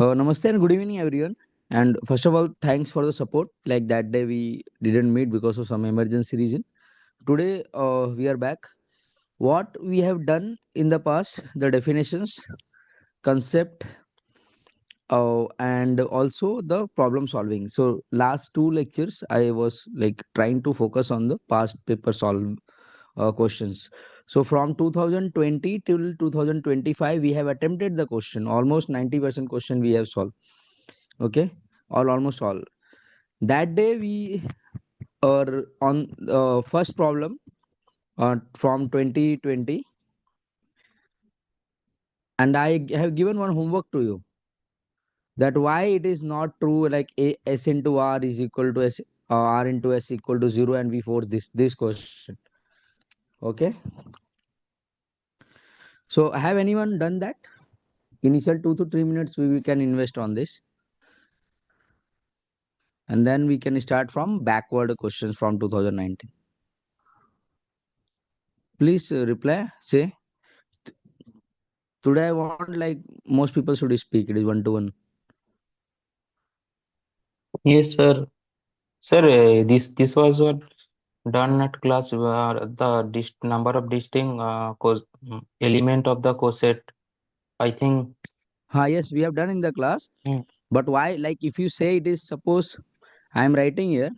Namaste and good evening, everyone. And first of all, thanks for the support. Like that day, we didn't meet because of some emergency reason. Today, we are back. What we have done in the past, the definitions, concept, and also the problem solving. So, last two lectures, I was like trying to focus on the past paper solve questions. So, from 2020 till 2025, we have attempted the question. Almost 90% question we have solved. Okay, all almost all. That day we are on first problem from 2020, and I have given one homework to you, that why it is not true, like a s into r is equal to s, r into s equal to 0, and we force this question. Okay, so have anyone done that? Initial 2 to 3 minutes we can invest on this, and then we can start from backward questions from 2019. Please reply, say. Today I want like most people should speak. It is one to one. Yes, sir. Sir, this was what done at class where the number of distinct element of the coset. I think. Yes, we have done in the class. Hmm. But why? Like, if you say it is, suppose I am writing here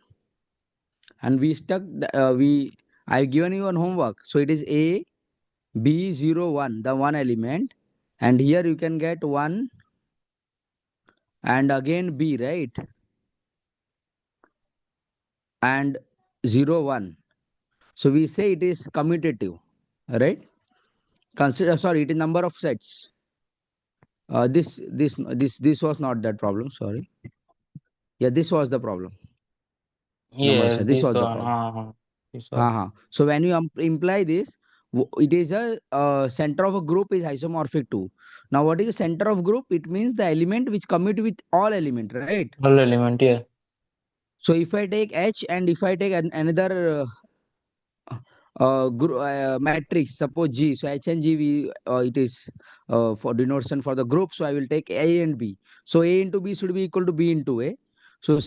and we stuck, I've given you one homework. So it is A, B, 0, 1, the one element. And here you can get 1 and again B, right? And 0, 1. So we say it is commutative, right? Consider, sorry, it is number of sets. This was not that problem. Sorry. Yeah, this was the problem. Number of Yes, sets. This this was the one. problem. This one. So when you imply this, it is a center of a group is isomorphic to. Now, what is the center of group? It means the element which commute with all element, right? All element here. So if I take H and if I take another matrix, suppose G. So H and G, it is for denotation for the group. So I will take A and B. So A into B should be equal to B into A. So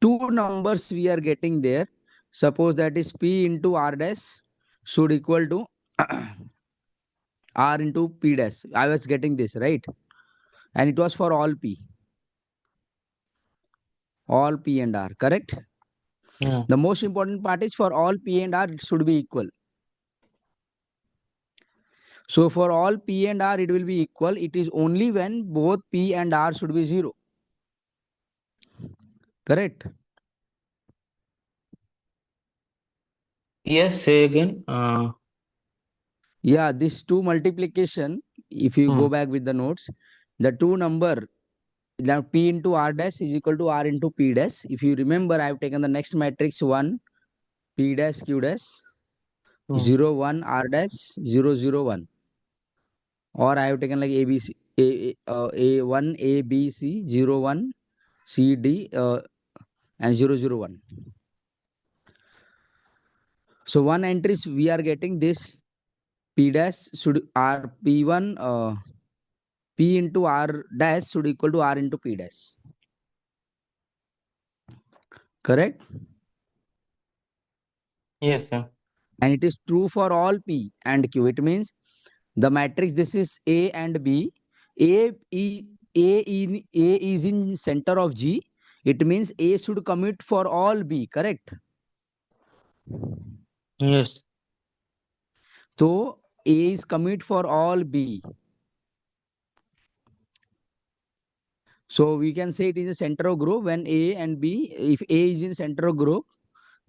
two numbers we are getting there. Suppose that is P into R dash should equal to R into P dash. I was getting this right, and it was for all P and R. Correct. Hmm. The most important part is for all P and R, it should be equal. So for all P and R, it will be equal. It is only when both P and R should be 0. Correct. Yes, say again. Yeah, this two multiplication. If you Hmm. go back with the notes, the two number, now P into R dash is equal to R into P dash. If you remember, I have taken the next matrix 1 P dash Q dash Hmm. 0 1 R dash 0 0 1, or I have taken like A B C A1 A B C 0 1 C D and 0 0 1. So one entries we are getting this P dash should R P1 P into R dash should equal to R into P dash. Correct? Yes, sir. And it is true for all P and Q. It means the matrix, this is A and B. A, e, A is in center of G. It means A should commute for all B. Correct? Yes. So A is commute for all B. So we can say it is a center of group when A and B, if A is in center of group,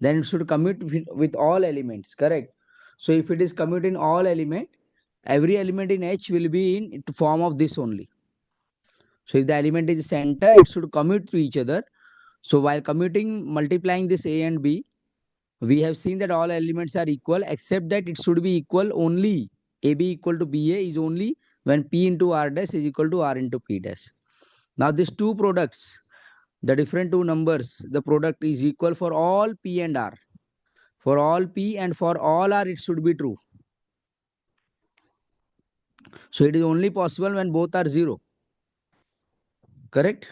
then it should commute with all elements. Correct? So if it is commute in all element, every element in H will be in form of this only. So if the element is center, it should commute to each other. So while commuting, multiplying this A and B, we have seen that all elements are equal, except that it should be equal only AB equal to BA is only when P into R dash is equal to R into P dash. Now these two products, the different two numbers, the product is equal for all P and R. For all P and for all R, it should be true. So it is only possible when both are 0. correct?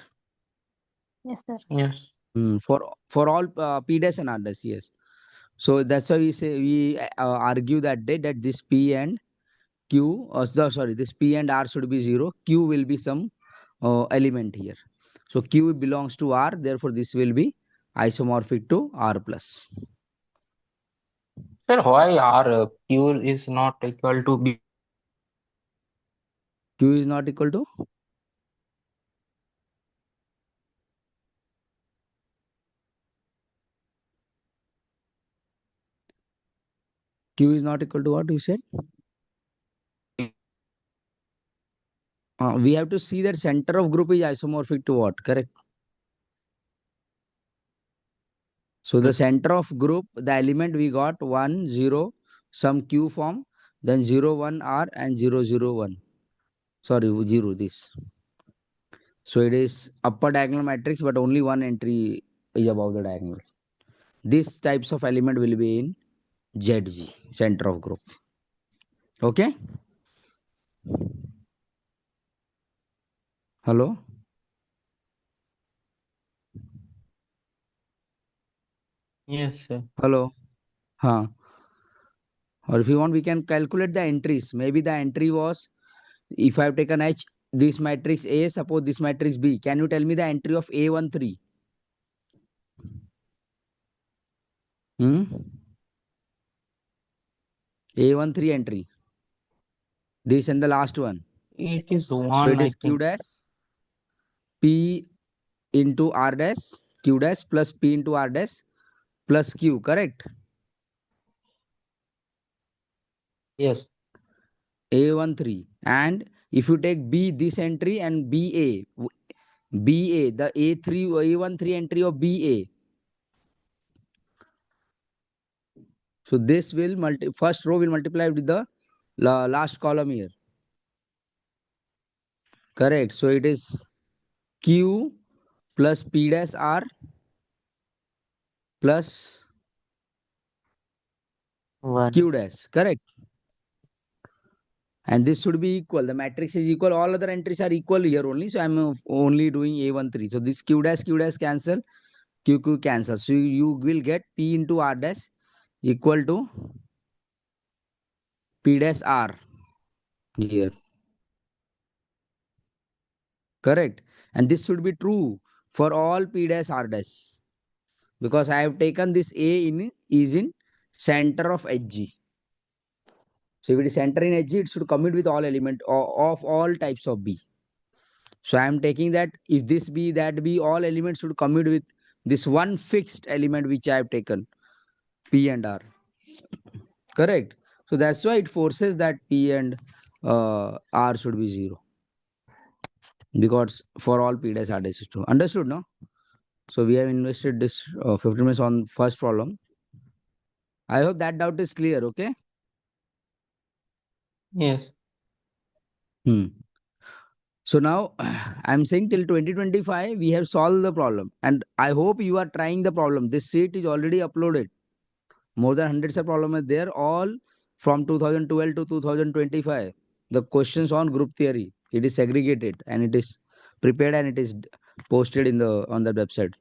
Yes, sir. Yes. For all P dash and R dash, yes. So that's why we argue that day that this P and Q, sorry, this P and R should be 0. Q will be some element here. So Q belongs to R, therefore this will be isomorphic to R plus. Sir, why R Q is not equal to B? Q is not equal to Q is not equal to what you said? We have to see that center of group is isomorphic to what, correct? So the center of group, the element we got 1, 0, some Q form, then 0, 1 R and 0, 0, 1. Sorry, 0 this. So it is upper diagonal matrix, but only one entry is above the diagonal. These types of element will be in ZG, center of group. Okay? Hello? Yes, sir. Hello? Huh. Or if you want, we can calculate the entries. Maybe the entry was, if I have taken H, this matrix A, suppose this matrix B. Can you tell me the entry of A13? Hmm? A13 entry. This and the last one. It is So one, it I is Q think. dash P into R dash, Q dash plus P into R dash plus Q, correct? Yes. A13. And if you take B, this entry, and BA, the A13 entry of BA. So this will first row will multiply with the last column here. Correct. So it is Q plus P dash R plus One. Q dash. Correct. And this should be equal. The matrix is equal. All other entries are equal here only. So I'm only doing A13. So this Q dash cancel. Q cancel. So you will get P into R dash equal to P dash R here. Correct. And this should be true for all P dash R dash. Because I have taken this A is in center of HG. So if it is center in HG, it should commute with all element of all types of B. So I am taking that if this B, that B, all elements should commute with this one fixed element which I have taken, P and R. Correct. So that's why it forces that P and R should be 0. Because for all P dash R dash is true. Understood, no? So we have invested this 15 minutes on first problem. I hope that doubt is clear, okay? Yes. Hmm. So now I'm saying till 2025 we have solved the problem, and I hope you are trying the problem. This sheet is already uploaded. More than hundreds of problems are there, all from 2012 to 2025. The questions on group theory. It is segregated and it is prepared and it is posted in the on the website.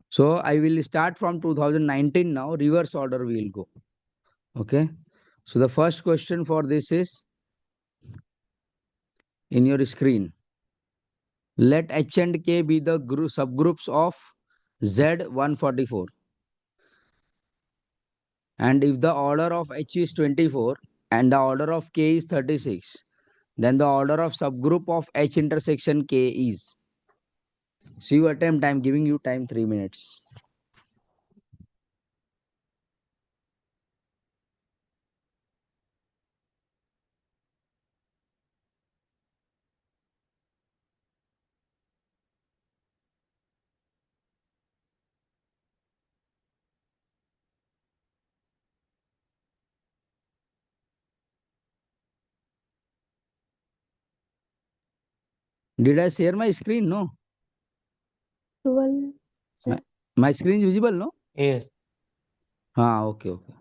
So I will start from 2019 now. Reverse order we will go. Okay. So the first question for this is in your screen. Let H and K be the subgroups of Z144. And if the order of H is 24 and the order of K is 36, then the order of subgroup of H intersection K is. So you attempt, I am giving you time 3 minutes. Did I share my screen? No. 12, My, sir. my screen is visible, no? Yes. Okay, okay.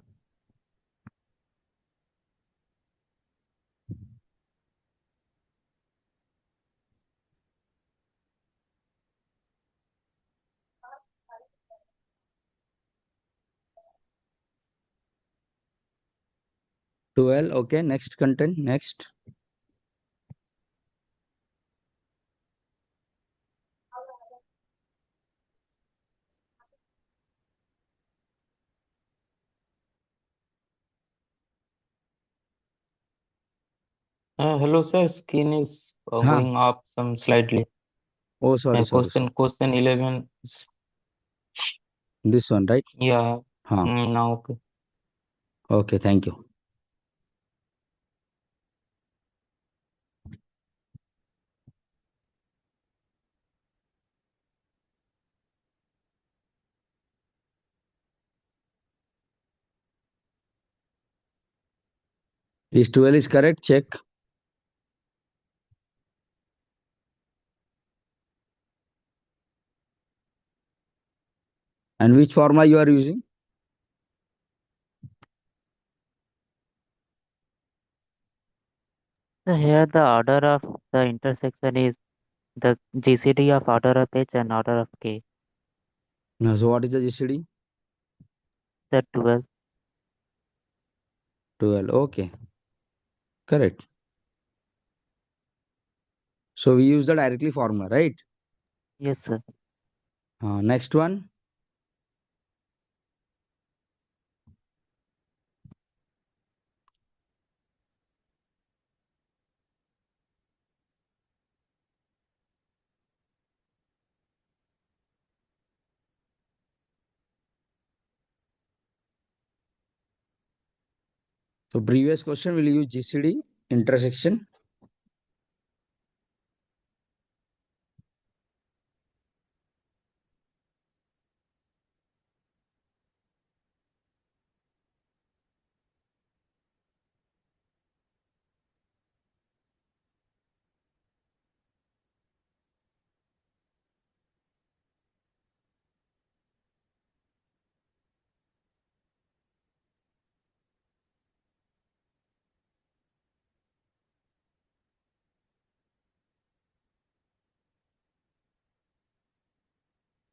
12. Okay. Next content. Next. Hello, sir. Screen is Huh. going up some slightly. Oh, sorry, sorry, Question sorry. question 11. This one, right? Yeah. Huh. Now okay. Okay. Thank you. Is 12 is correct? Check. And which formula you are using? So here the order of the intersection is the GCD of order of H and order of K. So what is the GCD? The 12. 12. Okay. Correct. So we use the directly formula, right? Yes, sir. Next one. So previous question will use GCD intersection.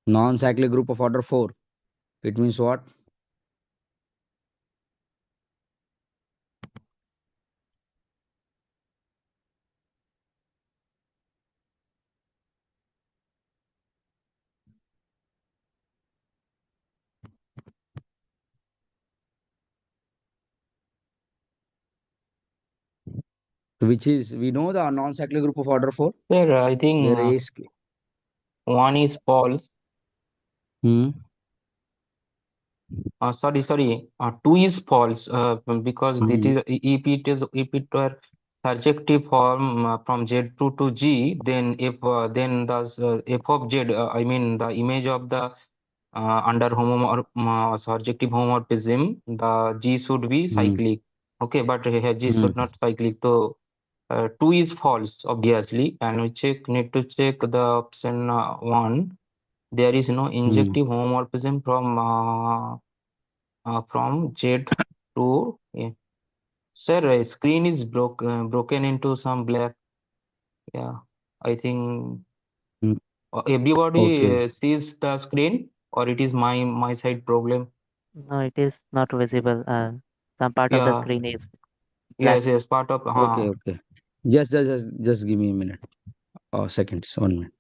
Non-cyclic group of order 4. It means what? Which is, we know the non-cyclic group of order 4, Sir, I think where A is. one is false. Hmm. Sorry. Two is false. Because it Hmm. is if it were surjective form from Z2 to G, then if then the f of Z, I mean the image of the under surjective homomorphism, the G should be Hmm. cyclic. Okay, but here G Hmm. should not cyclic. So 2 is false, obviously, and we need to check the option 1. There is no Hmm. injective homomorphism from Z to sir. Screen is broken into some black. Yeah, I think Hmm. Okay. everybody sees the screen, or it is my side problem. No, it is not visible. Some part of the Yeah, screen is black. yes, part of Okay. Okay. Just give me a minute. Oh, seconds. 1 minute.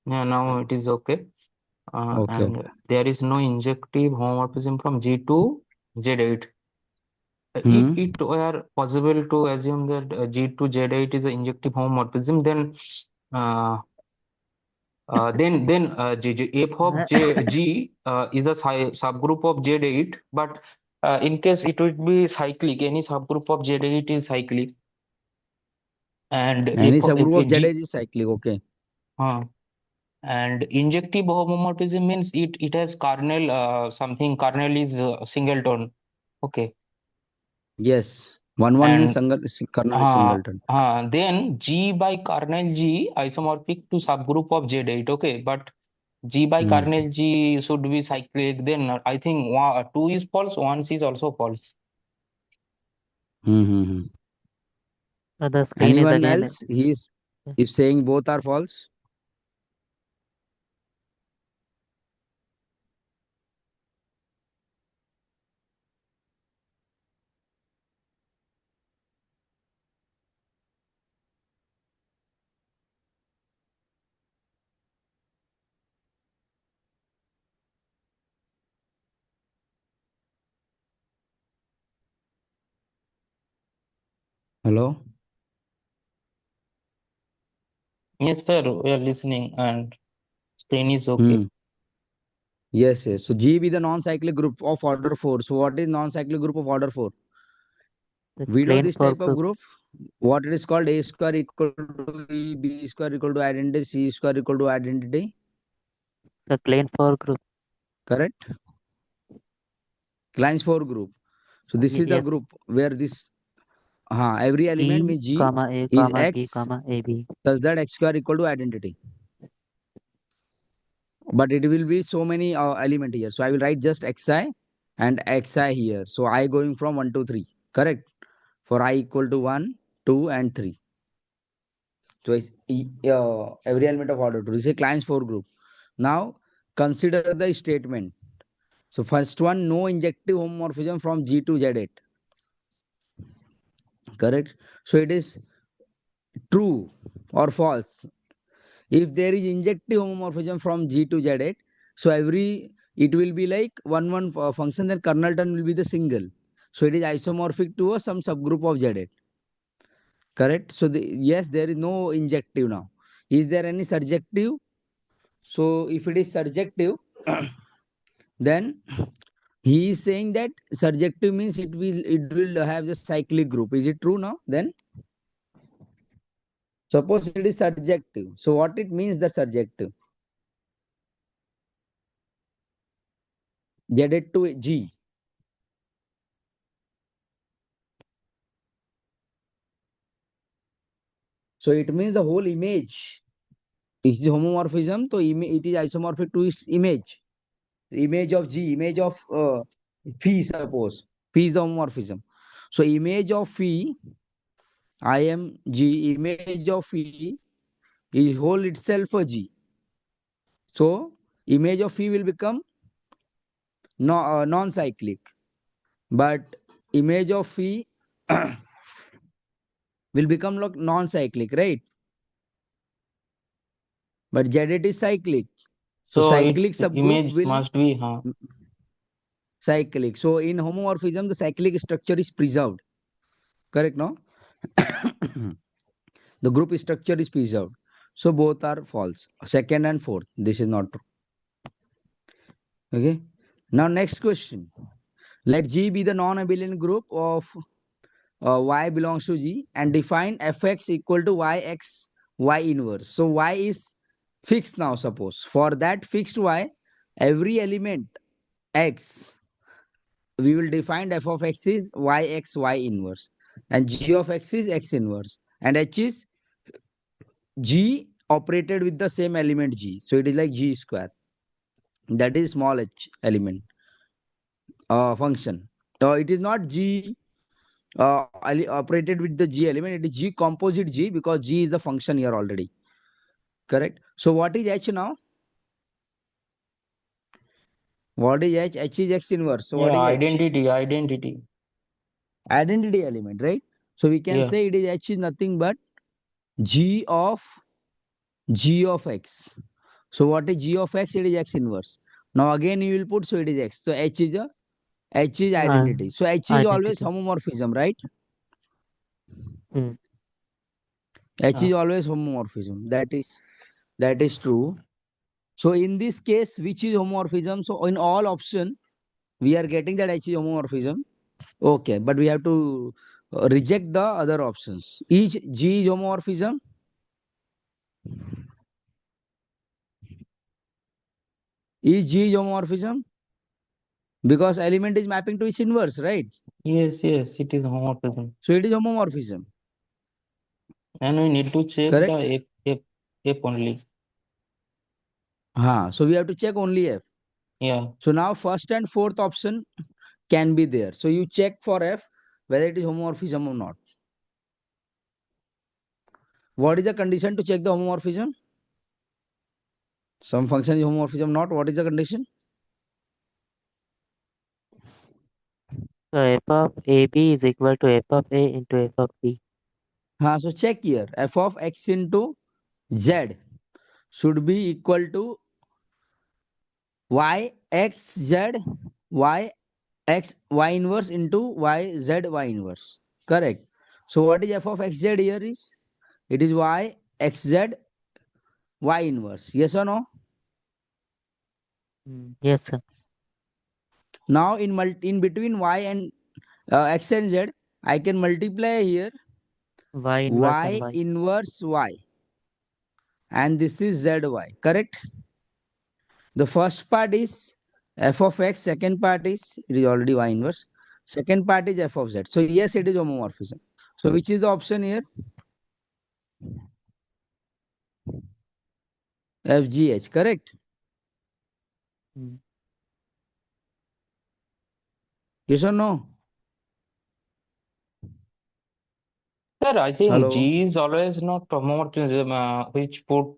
yeah, now it is okay. Okay. And Okay. there is no injective homomorphism from G to Z8. If Hmm. it were possible to assume that G to Z8 is an injective homomorphism, uh, then F of G is a subgroup of Z8. But in case it would be cyclic, any subgroup of Z8 is cyclic, and Any F subgroup of Z G. is cyclic. Okay. Uh, and injective homomorphism means it has kernel, something kernel is singleton. Okay. Yes. 1 1 means And kernel is singleton. then G by kernel G isomorphic to subgroup of Z8. Okay, but G by Hmm. kernel G should be cyclic. Then I think 2 is false, 1 is also false. Hmm. Hmm. Hmm. So the screen is Anyone again. else? He is, if saying both are false. Hello? Yes, sir, we are listening and screen is Hmm. okay. Yes, yes. So G be the non-cyclic group of order 4. So what is non-cyclic group of order 4? The We know plane this for type of group. group. What it is called, A square equal to E, B square equal to identity, C square equal to identity. The plane for group. Correct? Kleins 4 group. So this is the Yes. group where this every element E means G comma A is comma B X comma AB. such that X square equal to identity. But it will be so many element here. So I will write just Xi and Xi here. So I going from 1 to 3. Correct? For I equal to 1, 2 and 3. So every element of order 2. This is a Kleins 4 group. Now consider the statement. So first one, no injective homomorphism from G to Z8. Correct? So it is true or false. If there is injective homomorphism from G to Z8, so it will be like one function, then kernel term will be the single. So it is isomorphic to some subgroup of Z8. Correct? So yes, there is no injective now. Is there any surjective? So if it is surjective, then he is saying that surjective means it will have the cyclic group. Is it true now? Then suppose it is surjective. So what it means the surjective? Z8 to G. So it means the whole image. If it is homomorphism, so it is isomorphic to its image. Image of G, image of phi, suppose. Phi is the homomorphism. So image of phi, I am G, image of phi is whole itself a G. So image of phi will become non-cyclic. But image of phi will become like non-cyclic, right? But Z8 is cyclic. So So its cyclic subgroup image will must be cyclic. So in homomorphism, the cyclic structure is preserved. Correct, no? The group structure is preserved. So both are false. Second and fourth. This is not true. Okay. Now next question. Let G be the non-abelian group of Y belongs to G and define fx equal to yx y inverse. So y is fixed now, suppose. For that fixed y, every element x, we will define f of x is yx y inverse and g of x is x inverse and h is g operated with the same element g. So it is like g square. That is small h element function. It is not g operated with the g element. It is g composite g because g is the function here already. Correct. So what is h now? What is h? H is x inverse. So what yeah, is h? identity. Identity element, right? So we can Yeah. say it is h is nothing but g of x. So what is g of x? It is x inverse. Now again you will put, so it is x. So h is identity. So h is always Identity. homomorphism, right? Hmm. H Yeah. is always homomorphism. That is true. So in this case, which is homomorphism? So in all option, we are getting that H is homomorphism. Okay, but we have to reject the other options. Each G is homomorphism. Each G is homomorphism because element is mapping to its inverse, right? Yes, it is homomorphism. So it is homomorphism, And we need to check the correct? F only. So we have to check only F. Yeah. So now first and fourth option can be there. So you check for F whether it is homomorphism or not. What is the condition to check the homomorphism? Some function is homomorphism not. What is the condition? So f of AB is equal to f of A into f of B. So check here. F of x into z should be equal to y x z y x y inverse into y z y inverse. Correct. So what is f of xz here is? It is y xz y inverse. Yes or no? Yes, sir. Now in between y and x and z, I can multiply here Y inverse and y Y. inverse y, and this is zy. Correct? The first part is f of x. Second part is, it is already y inverse. Second part is f of z. So yes, it is homomorphism. So which is the option here? FGH. Correct? Mm. Yes or no? Sir, I think Hello. G is always not homomorphism, which put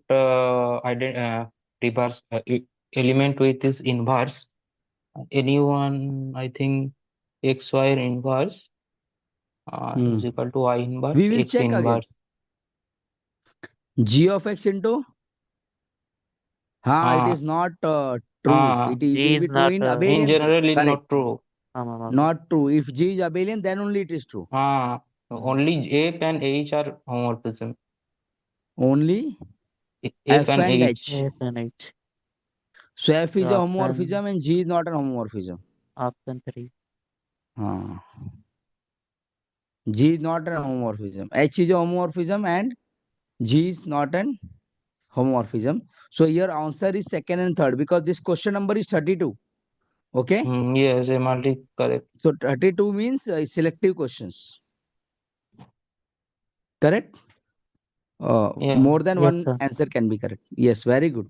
reverse element with this inverse. Anyone, I think x y inverse Hmm. is equal to y inverse We will x check again. inverse. G of x into, it Uh, is not true. uh, It G will is be true not in in abelian case. general, is Correct. not true. homomorphic. Not true. If G is abelian, then only it is true. Only F and H are homomorphism. Only F F and and H. H. Yes and H. So F is So a option homomorphism and G is not a homomorphism. option 3. Uh, G is not an homomorphism. H is a homomorphism and G is not an homomorphism. So your answer is second and third because this question number is 32. Okay. Yes, I'm already correct. So 32 means selective questions. Correct. Yeah. More than Yes, one sir. answer can be correct. Yes, very good.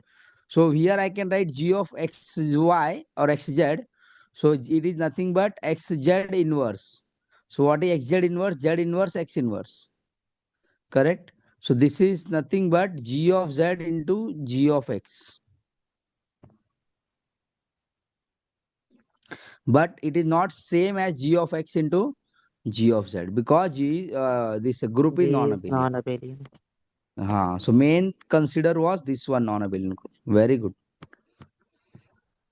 So here I can write g of xy or xz. So it is nothing but xz inverse. So what is xz inverse? Z inverse x inverse. Correct. So this is nothing but g of z into g of x. But it is not same as g of x into g of z because this group is G is non-abelian. non-abelian. So main consider was this one non-abelian group. Very good.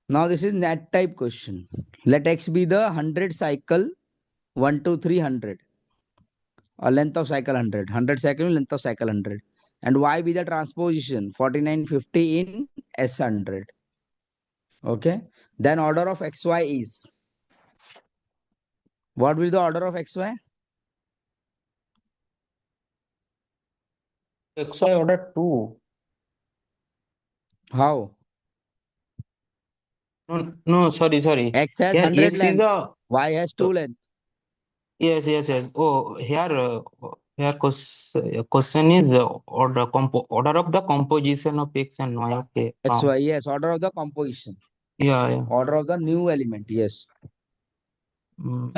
Now this is net type question. Let x be the 100 cycle 1 to 300, or length of cycle 100 cycle length of cycle 100, and y be the transposition 4950 in S100. Okay, then order of xy is, what will the order of xy? XY order 2. How? No, no, sorry. X has Here 100 X is length, the y has 2 length. yes. Oh, here question is order of the composition of X and Y. Okay, now Xy, yes, order of the composition, yeah. order of the new element. Yes. Mm.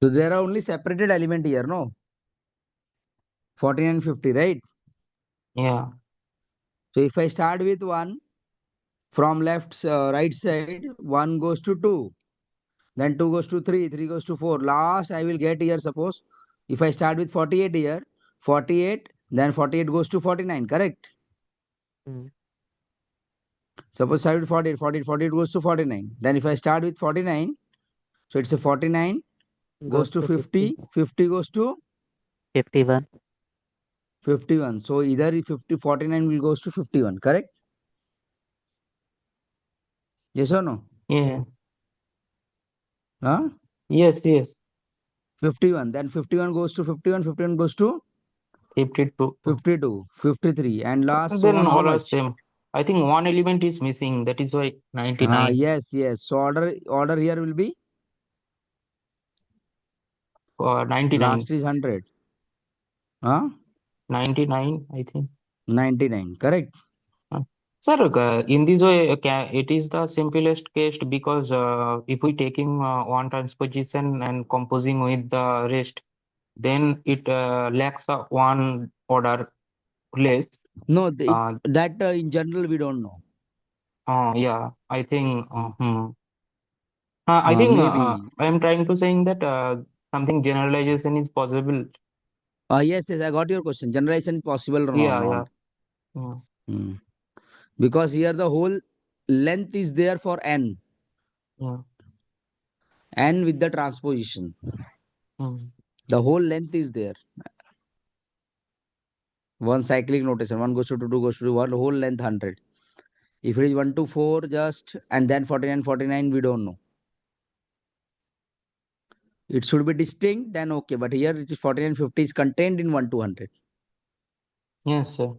So there are only separated element here, no? 49 and 50, right? Yeah. So if I start with 1, from left right side, 1 goes to 2, then 2 goes to 3, 3 goes to 4. Last I will get here, suppose if I start with 48 here, 48, then 48 goes to 49. Correct? Mm. Suppose start with 48, 48, 48 goes to 49. Then if I start with 49, so it's a 49 goes Goes to to 50, 50. 50 goes to 51. 51. So either 50, 49 will goes to 51. Correct? Yes or no? Yeah. Huh? Yes. 51. Then 51 goes to 51, 51 goes to 52. 52, 53, and last Then one how all are much? same. I think one element is missing. That is why 99. Yes. So order here will be 99. last is 100. Huh? 99, I think. 99. Correct. Uh, Sir, in this way, it is the simplest case because if we taking one transposition and composing with the rest, then it lacks one order less. No, Uh, that in general we don't know. yeah, I think. Hmm. I think Maybe. I am trying to saying that. something generalization is possible. Yes, I got your question. Generalization is possible or Yeah, not? yeah, yeah, Hmm. Because here the whole length is there for yeah. n with the transposition. Mm. The whole length is there. One cyclic notation, 1 goes to 2, 2 goes to 1, whole length 100. If it is 1 to 4, just and then 49, 49, we don't know. It should be distinct, then okay. But here it is 49, 50 is contained in 1 to 100. Yes, sir.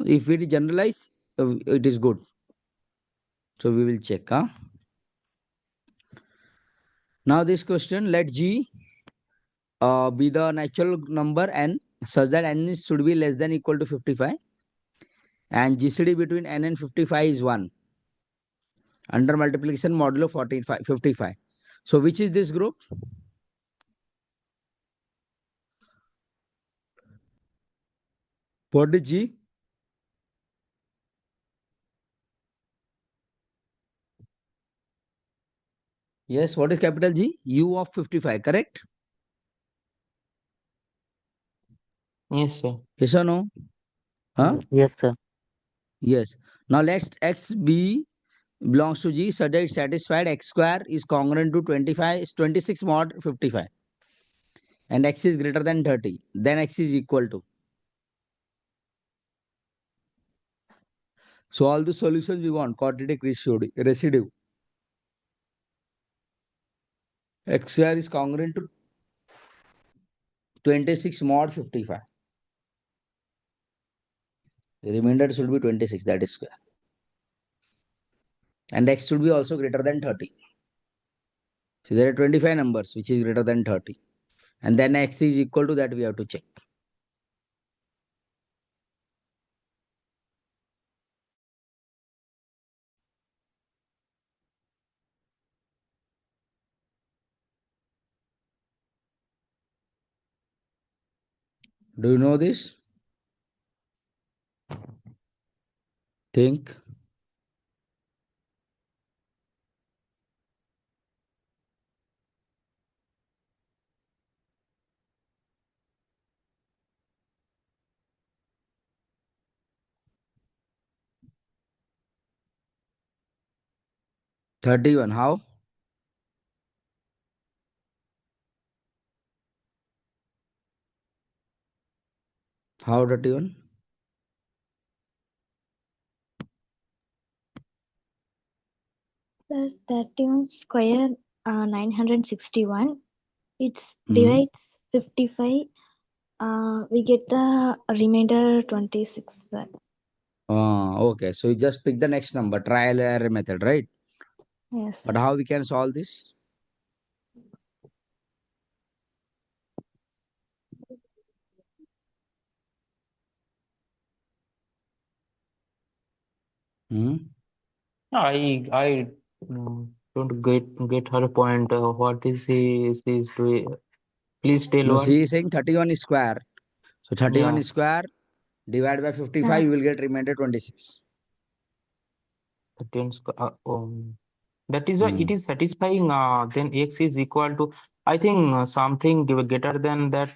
If it is generalized, it is good. So we will check. Now this question, let G be the natural number n such that n should be less than equal to 55 and GCD between n and 55 is 1 under multiplication modulo 45, 55. So which is this group? What is G? Yes, what is capital G? U of 55, correct? Yes, sir. Yes or no? Huh? Yes, sir. Yes. Now let's x b belongs to G such that it satisfied x square is congruent to 25, 26 mod 55 and x is greater than 30. Then x is equal to. So all the solutions we want, quadratic residue. X square is congruent to 26 mod 55. The remainder should be 26, that is square. And x should be also greater than 30. So there are 25 numbers which is greater than 30. And then x is equal to that we have to check. Do you know this? Think. Thirty-one. How? How 31? Sir, 31 square 961. It's Hmm. divides 55. We get the remainder 26, sir. Okay. So you just pick the next number, trial error method, right? Yes, But sir. how we can solve this? Hmm? I don't get her point. What is she is doing? Please tell No, what. she is saying 31 is square. So 31 Yeah, is square, divide by 55, Uh, you will get remainder 26. the 10 that is why Hmm. it is satisfying. Then x is equal to. I think something greater than that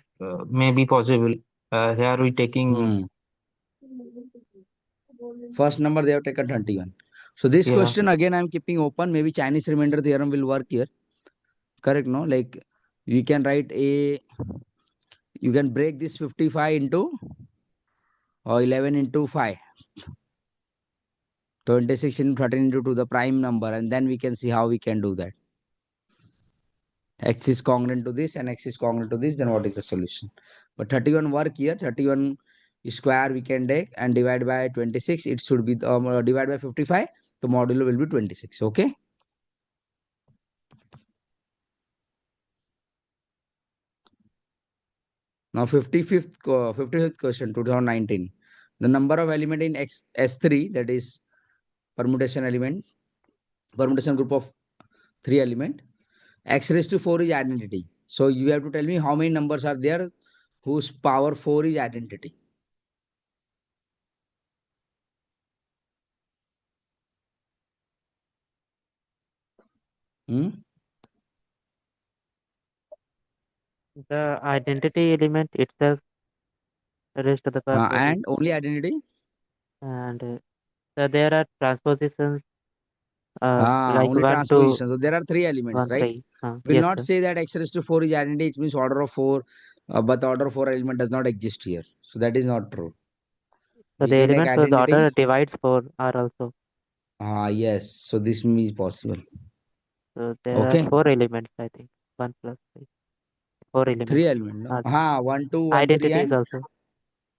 may be possible. Here we taking. Hmm. First number they have taken 21. So this Yeah, question again I am keeping open. Maybe Chinese remainder theorem will work here. Correct, no? Like we can write you can break this 55 into or 11 into 5. 26 into 13 into 2, the prime number, and then we can see how we can do that. X is congruent to this and x is congruent to this, then what is the solution? But 31 work here, 31 square we can take and divide by 26, it should be divide by 55, the modulo will be 26. Okay. Now 55th question 2019. The number of element in X S3, that is permutation group of 3 element. X raised to 4 is identity. So you have to tell me how many numbers are there whose power 4 is identity. Hmm? The identity element itself, rest of the part And only identity. and so there are transpositions like Only 1 to transposition. So there are three elements, 1 right? 3. Will Yes, not sir. say that x raised to 4 is identity. It means order of 4, but the order of 4 element does not exist here. So that is not true. So We the can take elements whose order identity. divides 4 are also. Yes. So this means possible. So there are Okay. 4 elements, I think. 1 plus 3. 4 elements. Three element. No? Uh, 1, 2, 1, 3, identities and also.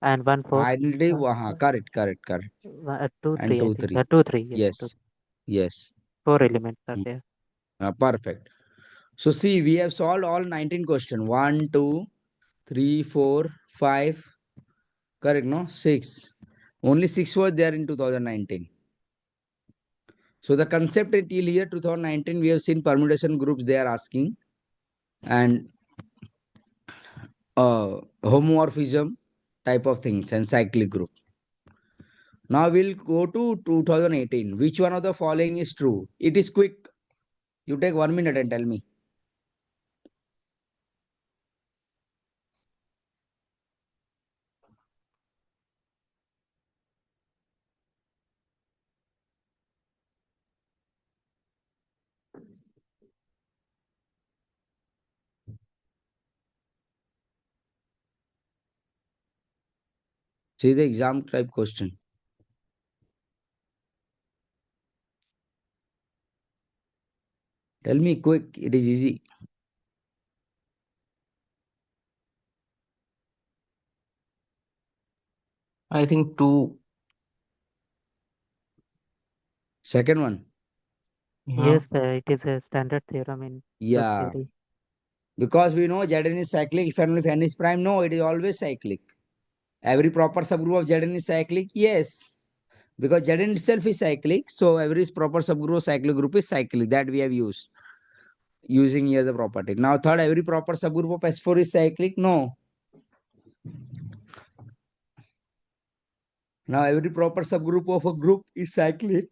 And 1 4. identity. Uh, Correct, correct, correct. 2 And 3, I 2, think. 3. 2 3. Yes. Yes. Yes. 4 elements are Mm. there. Perfect. So see, we have solved all 19 questions. 1, 2, 3, 4, 5. Correct, no? 6. Only 6 was there in 2019. So the concept till here 2019, we have seen permutation groups they are asking, and homomorphism type of things, and cyclic group. Now we'll go to 2018. Which one of the following is true? It is quick. You take 1 minute and tell me. See the exam type question. Tell me quick. It is easy. I think two. Second one. Yeah. Yes, it is a standard theorem in group Yeah. theory. Because we know Zn is cyclic. If n is prime, no, it is always cyclic. Every proper subgroup of Zn is cyclic. Yes. Because Zn itself is cyclic. So every proper subgroup of cyclic group is cyclic. That we have used. Using here the property. Now third, every proper subgroup of S4 is cyclic. No. Now every proper subgroup of a group is cyclic.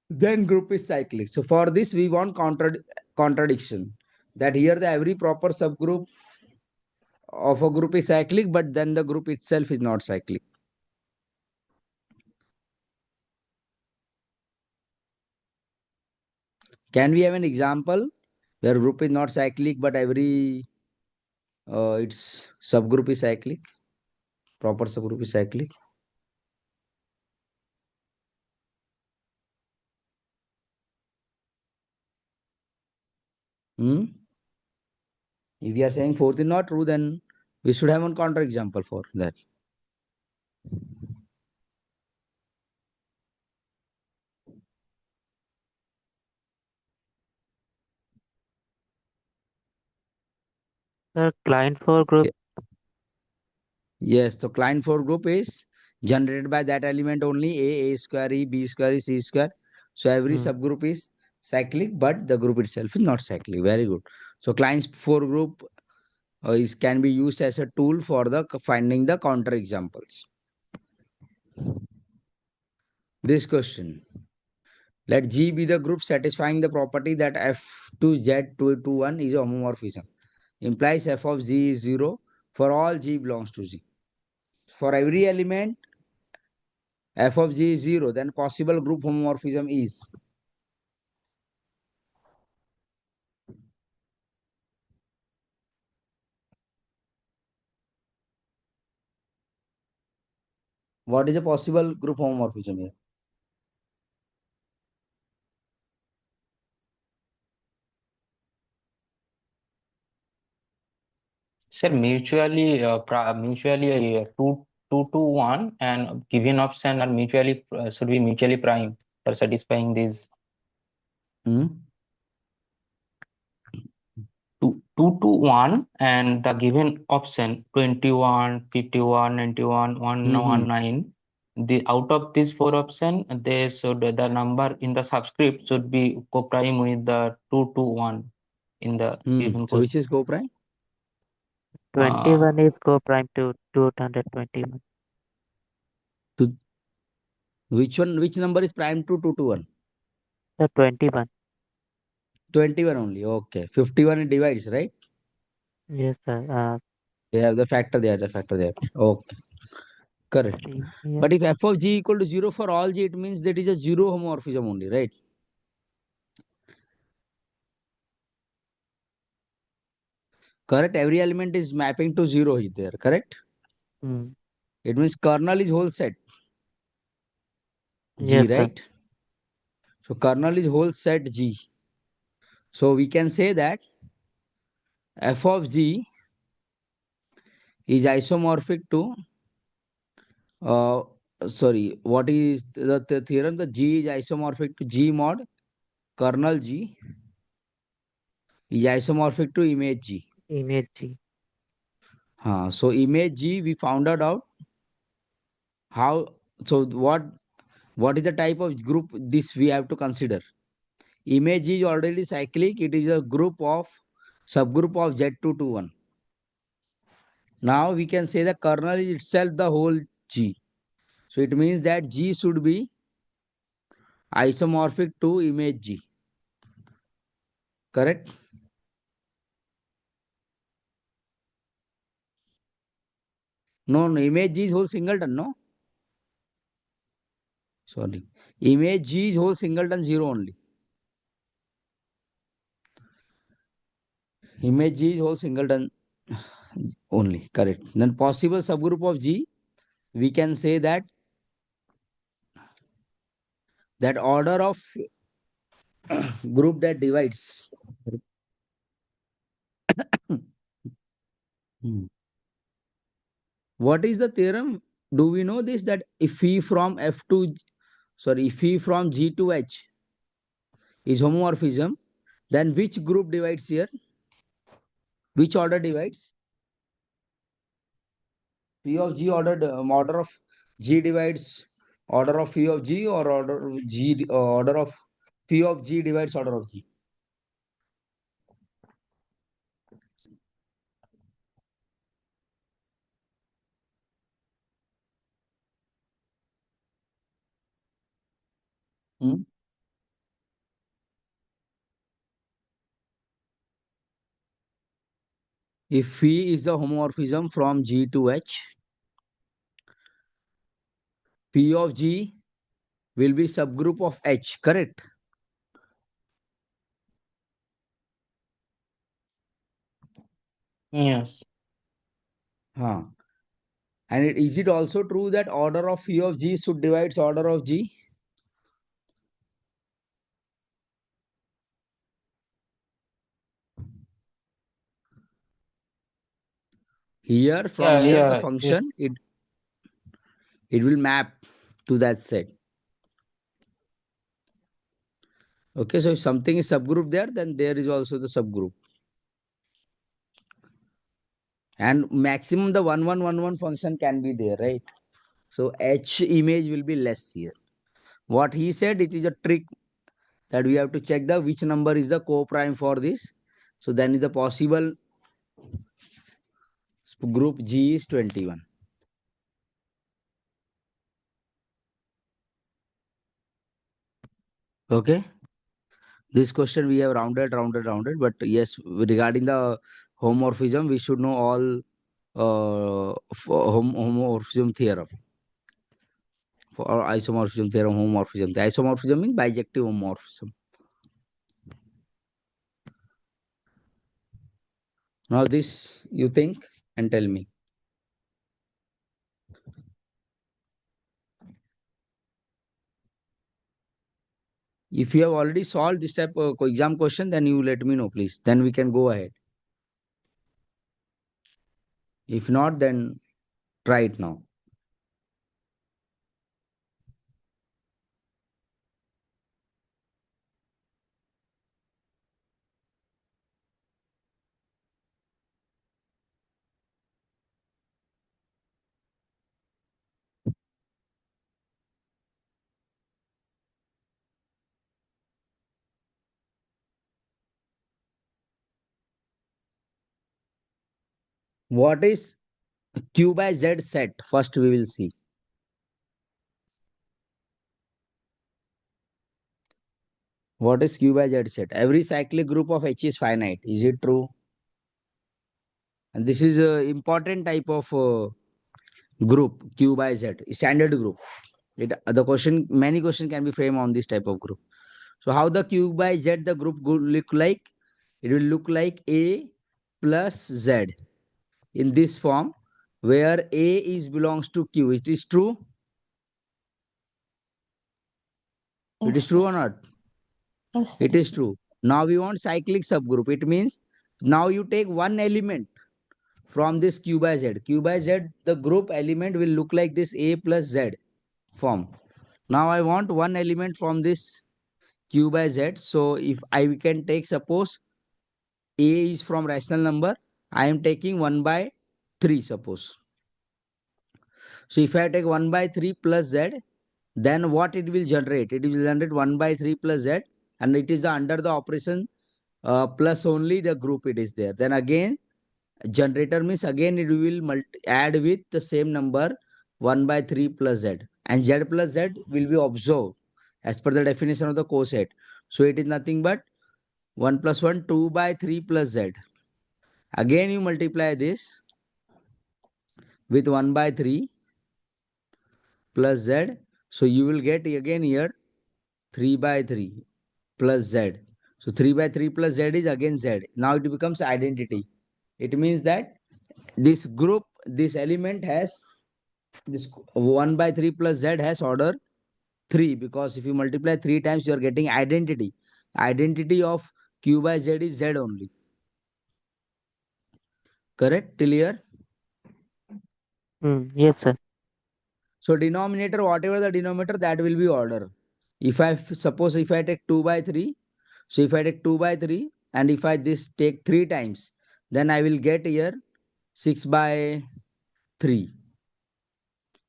Then group is cyclic. So for this we want contradiction. That here the every proper subgroup of a group is cyclic, but then the group itself is not cyclic. Can we have an example where group is not cyclic, but every its subgroup is cyclic? Proper subgroup is cyclic. Hmm? If we are saying fourth is not true, then we should have one counter example for that. The client for group. Yes, so client for group is generated by that element only A square, E, B square, E, C square. So every Hmm. subgroup is cyclic, but the group itself is not cyclic. Very good. So clients for group can be used as a tool for the finding the counter examples. This question. Let G be the group satisfying the property that F2Z221 is a homomorphism. Implies F of G is 0 for all G belongs to Z. For every element F of G is 0, then possible group homomorphism is. What is a possible group homomorphism here? Sir, mutually 2 2 1 and given option are mutually should be mutually prime for satisfying these Hmm? 2 2 1 and the given option 21 51 91 Mm-hmm. 119. The out of these four option, they should the number in the subscript should be co-prime with the 2 2 1 in the given So course. which is co-prime? 21 is co-prime to 221. To which one? Which number is prime to 221? The 21. 21 only. Okay. 51 it divides, right? Yes, sir. They have the factor there, the factor there. Okay, correct. Yeah. But if f of g equal to 0 for all g, it means that is a zero homomorphism only, right? Correct. Every element is mapping to 0 there, correct? Mm. It means kernel is whole set G, Yes, sir. right? So kernel is whole set G. So we can say that f of g is isomorphic to, uh, sorry, what is the theorem? The G is isomorphic to G mod kernel G is isomorphic to image G. Image G. So image G, we found out how. So what is the type of group this we have to consider? Image is already cyclic. It is a group of subgroup of Z221. Now we can say the kernel is itself the whole G. So it means that G should be isomorphic to image G. Correct? No, no, image G is whole singleton, no? Sorry. Image G is whole singleton 0 only. Image G is whole singleton only. Correct. Then possible subgroup of G, we can say that order of group that divides. Hmm. What is the theorem? Do we know this? That if E from F to, sorry, if E from G to H is homomorphism, then which group divides here? Which order divides? P of G ordered, order of G divides order of Phi of G, or order of G, order of Phi of G divides order of G. Hmm? If Phi is the homomorphism from G to H, P of G will be subgroup of H, correct? Yes. Huh. And is it also true that order of Phi of G should divides order of G? Here, from Yeah, here, the yeah. Yes. function, it will map to that set. Okay, so if something is subgroup there, then there is also the subgroup. And maximum the 1111 function can be there, right? So H image will be less here. What he said, it is a trick that we have to check the which number is the co-prime for this. So then the possible group G is 21. Okay. This question we have rounded. But yes, regarding the homomorphism, we should know all homomorphism theorem. For isomorphism theorem, homomorphism. The isomorphism means bijective homomorphism. Now this you think and tell me. If you have already solved this type of exam question, then you let me know, please. Then we can go ahead. If not, then try it now. What is Q by Z set? First, we will see. What is Q by Z set? Every cyclic group of H is finite. Is it true? And this is a important type of group, Q by Z, standard group. The question, many questions can be framed on this type of group. So how the Q by Z, the group will look like? It will look like A plus Z in this form, where A is belongs to Q. It is true? It Yes, is true sir. or not? Yes, It sir. is true. Now we want cyclic subgroup. It means now you take one element from this Q by Z. Q by Z, the group element will look like this A plus Z form. Now I want one element from this Q by Z. So if I can take, suppose A is from rational number, I am taking 1 by 3 suppose. So if I take 1 by 3 plus Z, then what it will generate? It will generate 1 by 3 plus Z, and it is the under the operation plus only the group it is there. Then again generator means again it will add with the same number 1 by 3 plus Z, and Z plus Z will be observed as per the definition of the coset. So it is nothing but 1 plus 1, 2 by 3 plus Z. Again you multiply this with 1 by 3 plus Z. So you will get again here 3 by 3 plus Z. So 3 by 3 plus Z is again Z. Now it becomes identity. It means that this group, this element has this 1 by 3 plus Z has order 3, because if you multiply 3 times, you are getting identity. Identity of Q by Z is Z only. Correct? Till here? Yes, sir. So denominator, whatever the denominator, that will be order. If I suppose if I take 2 by 3, so if I take 2 by 3 and if I this take 3 times, then I will get here 6 by 3.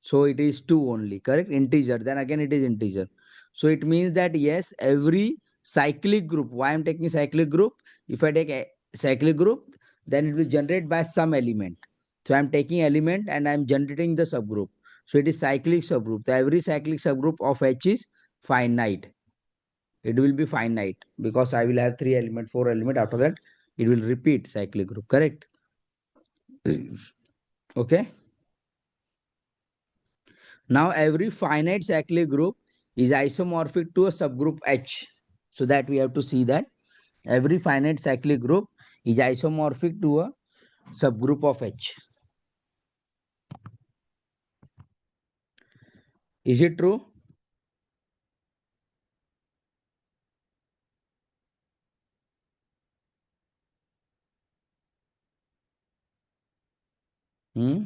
So it is 2 only, correct? Integer, then again it is integer. So it means that yes, every cyclic group, why I am taking cyclic group? If I take a cyclic group, then it will generate by some element. So I am taking element and I am generating the subgroup. So it is cyclic subgroup. So every cyclic subgroup of H is finite. It will be finite because I will have 3 element, 4 element. After that, it will repeat cyclic group, correct? Okay. Now every finite cyclic group is isomorphic to a subgroup H. So that we have to see that every finite cyclic group is isomorphic to a subgroup of H. Is it true? Hmm?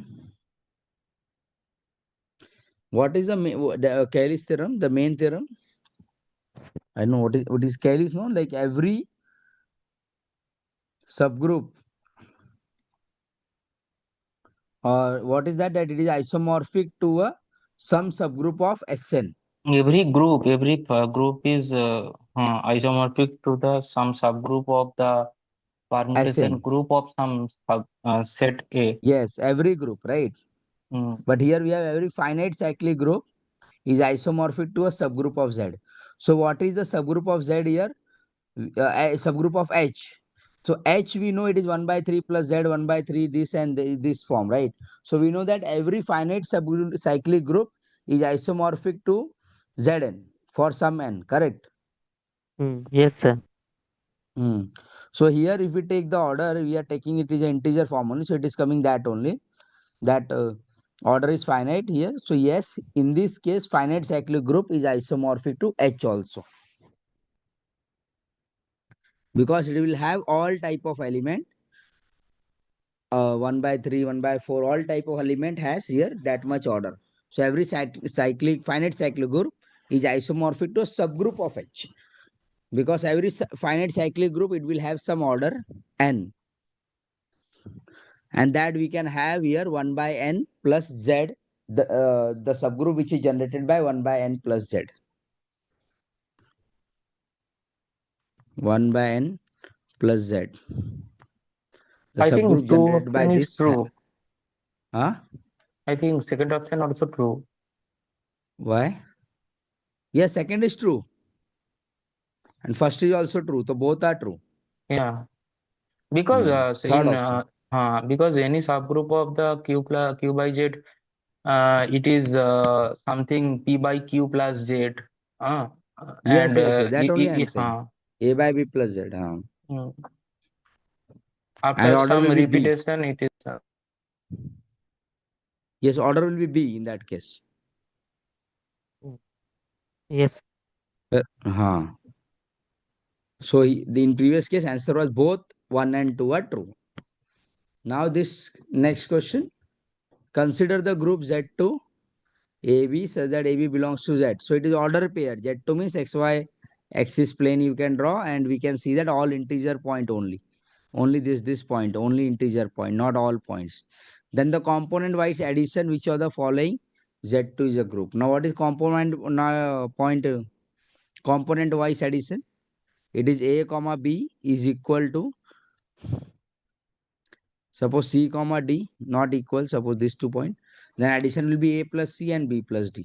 What is the Cayley's theorem? The main theorem? I know what is Cayley's, no? Like every subgroup, or what is that? That it is isomorphic to a some subgroup of Sn. Every group is isomorphic to the some subgroup of the permutation Sn. group of some set A. Yes, every group, right? Mm. But here we have every finite cyclic group is isomorphic to a subgroup of Z. So what is the subgroup of Z here? A subgroup of H. So H we know it is 1 by 3 plus Z, 1 by 3 this and this form, right? So we know that every finite subgroup cyclic group is isomorphic to Zn for some n, correct? Yes, sir. Hmm. So here if we take the order, we are taking it is an integer form only, so it is coming that only. That order is finite here. So yes, in this case, finite cyclic group is isomorphic to H also, because it will have all type of element. 1 by 3, 1 by 4, all type of element has here that much order. So every cyclic finite cyclic group is isomorphic to a subgroup of H, because every finite cyclic group it will have some order n, and that we can have here 1 by n plus Z, the subgroup which is generated by 1 by n plus Z. 1 by n plus Z. The I subgroup think two generated by option is this. true. Huh? I think second option also true. Why? Yes, second is true. And first is also true. So both are true. Yeah, because Third option. Because any subgroup of the q by z, it is something p by q plus z. Uh, Yes, and yes, yes. That only I am saying. uh, A by B plus Z. mm, And after order some will be B. repetition, it is Yes, order will be B in that case. Yes. Uh, So in previous case, answer was both 1 and 2 are true. Now this next question. Consider the group Z2 AB such that AB belongs to Z. So it is order pair. Z2 means XY axis plane you can draw, and we can see that all integer point only. Only this point, only integer point, not all points. Then the component wise addition, which are the following? Z2 is a group. Now what is component component wise addition? It is A comma B is equal to, suppose C comma D not equal, suppose these 2 points. Then addition will be A plus C and B plus D.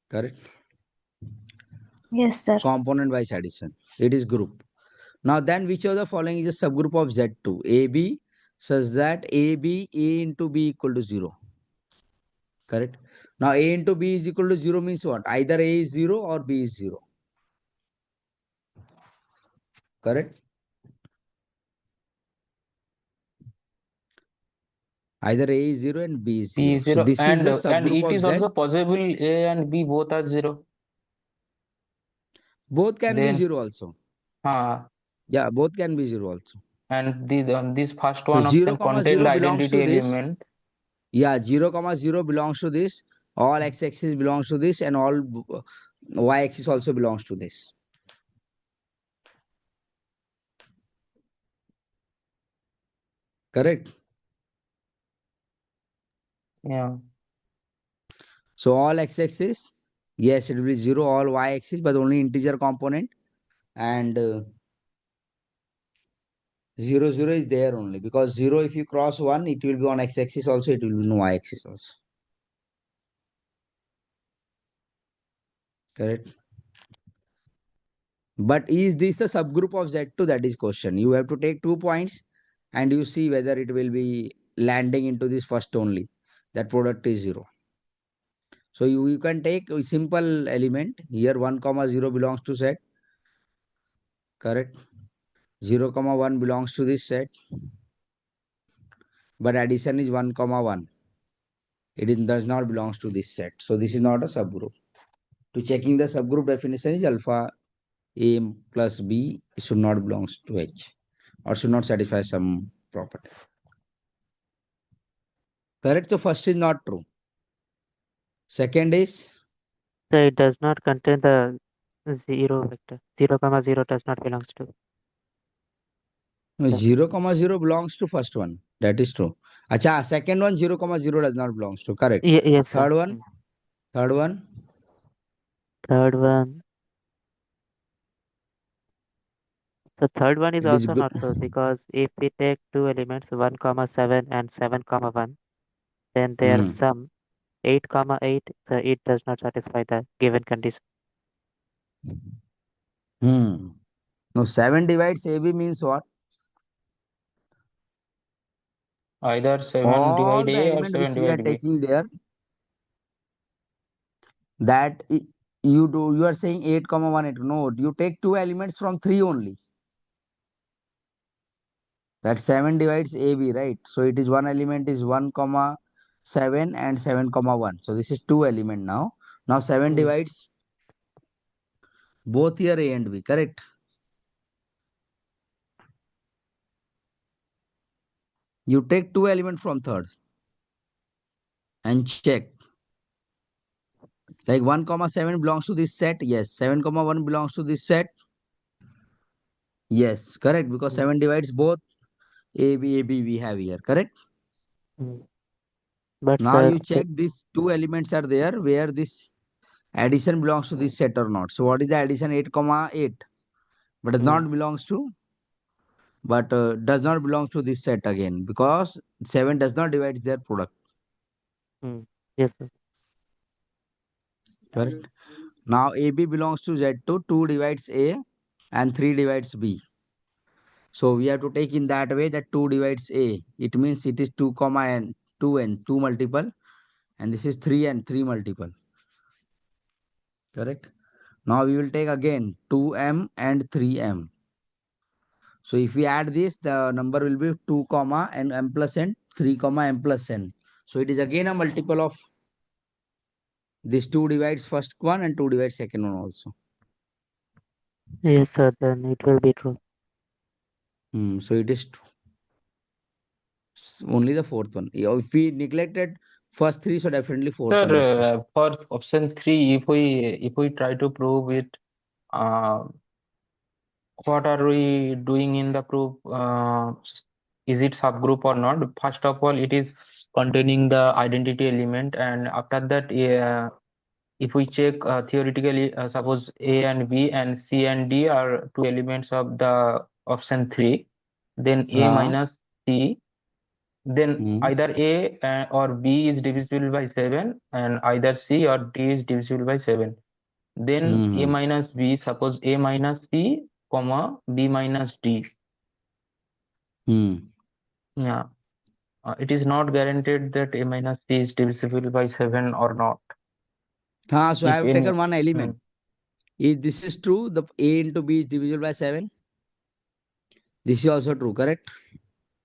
Correct? Yes, sir. Component wise addition. It is group. Now then which of the following is a subgroup of Z2? AB such that AB A into B equal to 0. Correct? Now A into B is equal to 0 means what? Either A is 0 or B is 0. Correct? Either A is 0 and B is p 0. So 0, this is the and subgroup it of is Z. also possible a and b both are 0. Both can be Then 0 also. uh, Yeah, both can be 0 also. and this first So one 0 option comma contain the 0 belongs to identity this. element. Yeah, 0 comma 0 belongs to this. All x axis belongs to this, and all y axis also belongs to this. Correct? Yeah. So all x axis, yes, it will be 0, all y axis, but only integer component. And 0, 0 is there only, because 0, if you cross 1, it will be on x axis also, it will be on y axis also. Correct? But is this a subgroup of Z2? That is question. You have to take 2 points and you see whether it will be landing into this first only. That product is 0. So you can take a simple element. Here 1 comma 0 belongs to set. Correct? 0 comma 1 belongs to this set. But addition is 1 comma 1. Does not belongs to this set. So this is not a subgroup. To checking the subgroup definition is alpha A plus B should not belongs to H, or should not satisfy some property. Correct? So first is not true. Second is, So it does not contain the 0 vector. 0 comma 0 does not belongs to no, the 0 comma 0 belongs to first one. That is true. Acha, second one 0 comma 0 does not belongs to. Correct. Yes, sir. Third one, third one, Third one. The third one is it is also good. not true, because if we take two elements 1 comma 7 and 7 comma 1, then their Hmm. sum 8 comma 8, so it does not satisfy the given condition. Hmm. No, 7 divides AB means what? Either 7 All divide the A or element 7 which we are divide B. taking there, that you are saying 8 comma 1 8. No, you take two elements from 3 only. That 7 divides AB, right? So it is one element is 1 comma 7 and 7 comma 1. So this is two element now. Now 7 Hmm. divides both here A and B, correct? You take two element from third and check. Like 1 comma 7 belongs to this set. Yes. 7 comma 1 belongs to this set. Yes, correct. Because Hmm. 7 divides both A B we have here, correct? Hmm. But Now sir, you check these two elements are there where this addition belongs to this set or not. So what is the addition? 8 comma 8, but does not belongs to, but does not belongs to this set again, because 7 does not divide their product. yes, sir. Correct. Now AB belongs to Z2, 2 divides A and 3 divides B. So we have to take in that way that 2 divides A. It means it is 2 comma n, 2n, 2 multiple, and this is 3n, 3 multiple. Correct? Now we will take again 2m and 3m. So if we add this, the number will be 2 comma and m plus n, 3 comma m plus n. So it is again a multiple of this 2 divides first one and 2 divides second one also. Yes, sir. Then it will be true. So it is only the fourth one. If we neglected first three, so definitely fourth one is true. Sir, for option 3, if we try to prove it, uh, what are we doing in the proof? Is it subgroup or not? First of all, it is containing the identity element, and after that, if we check theoretically, suppose A and B and C and D are two elements of the option 3, then A Uh, minus C, then hmm, either A or B is divisible by 7, and either C or D is divisible by 7. Then A hmm, minus B, suppose A minus C, comma B minus D. hmm. Yeah, it is not guaranteed that A minus C is divisible by 7 or not. So I If have any, taken one hmm. element. If this is true, the A into B is divisible by 7. This is also true, correct?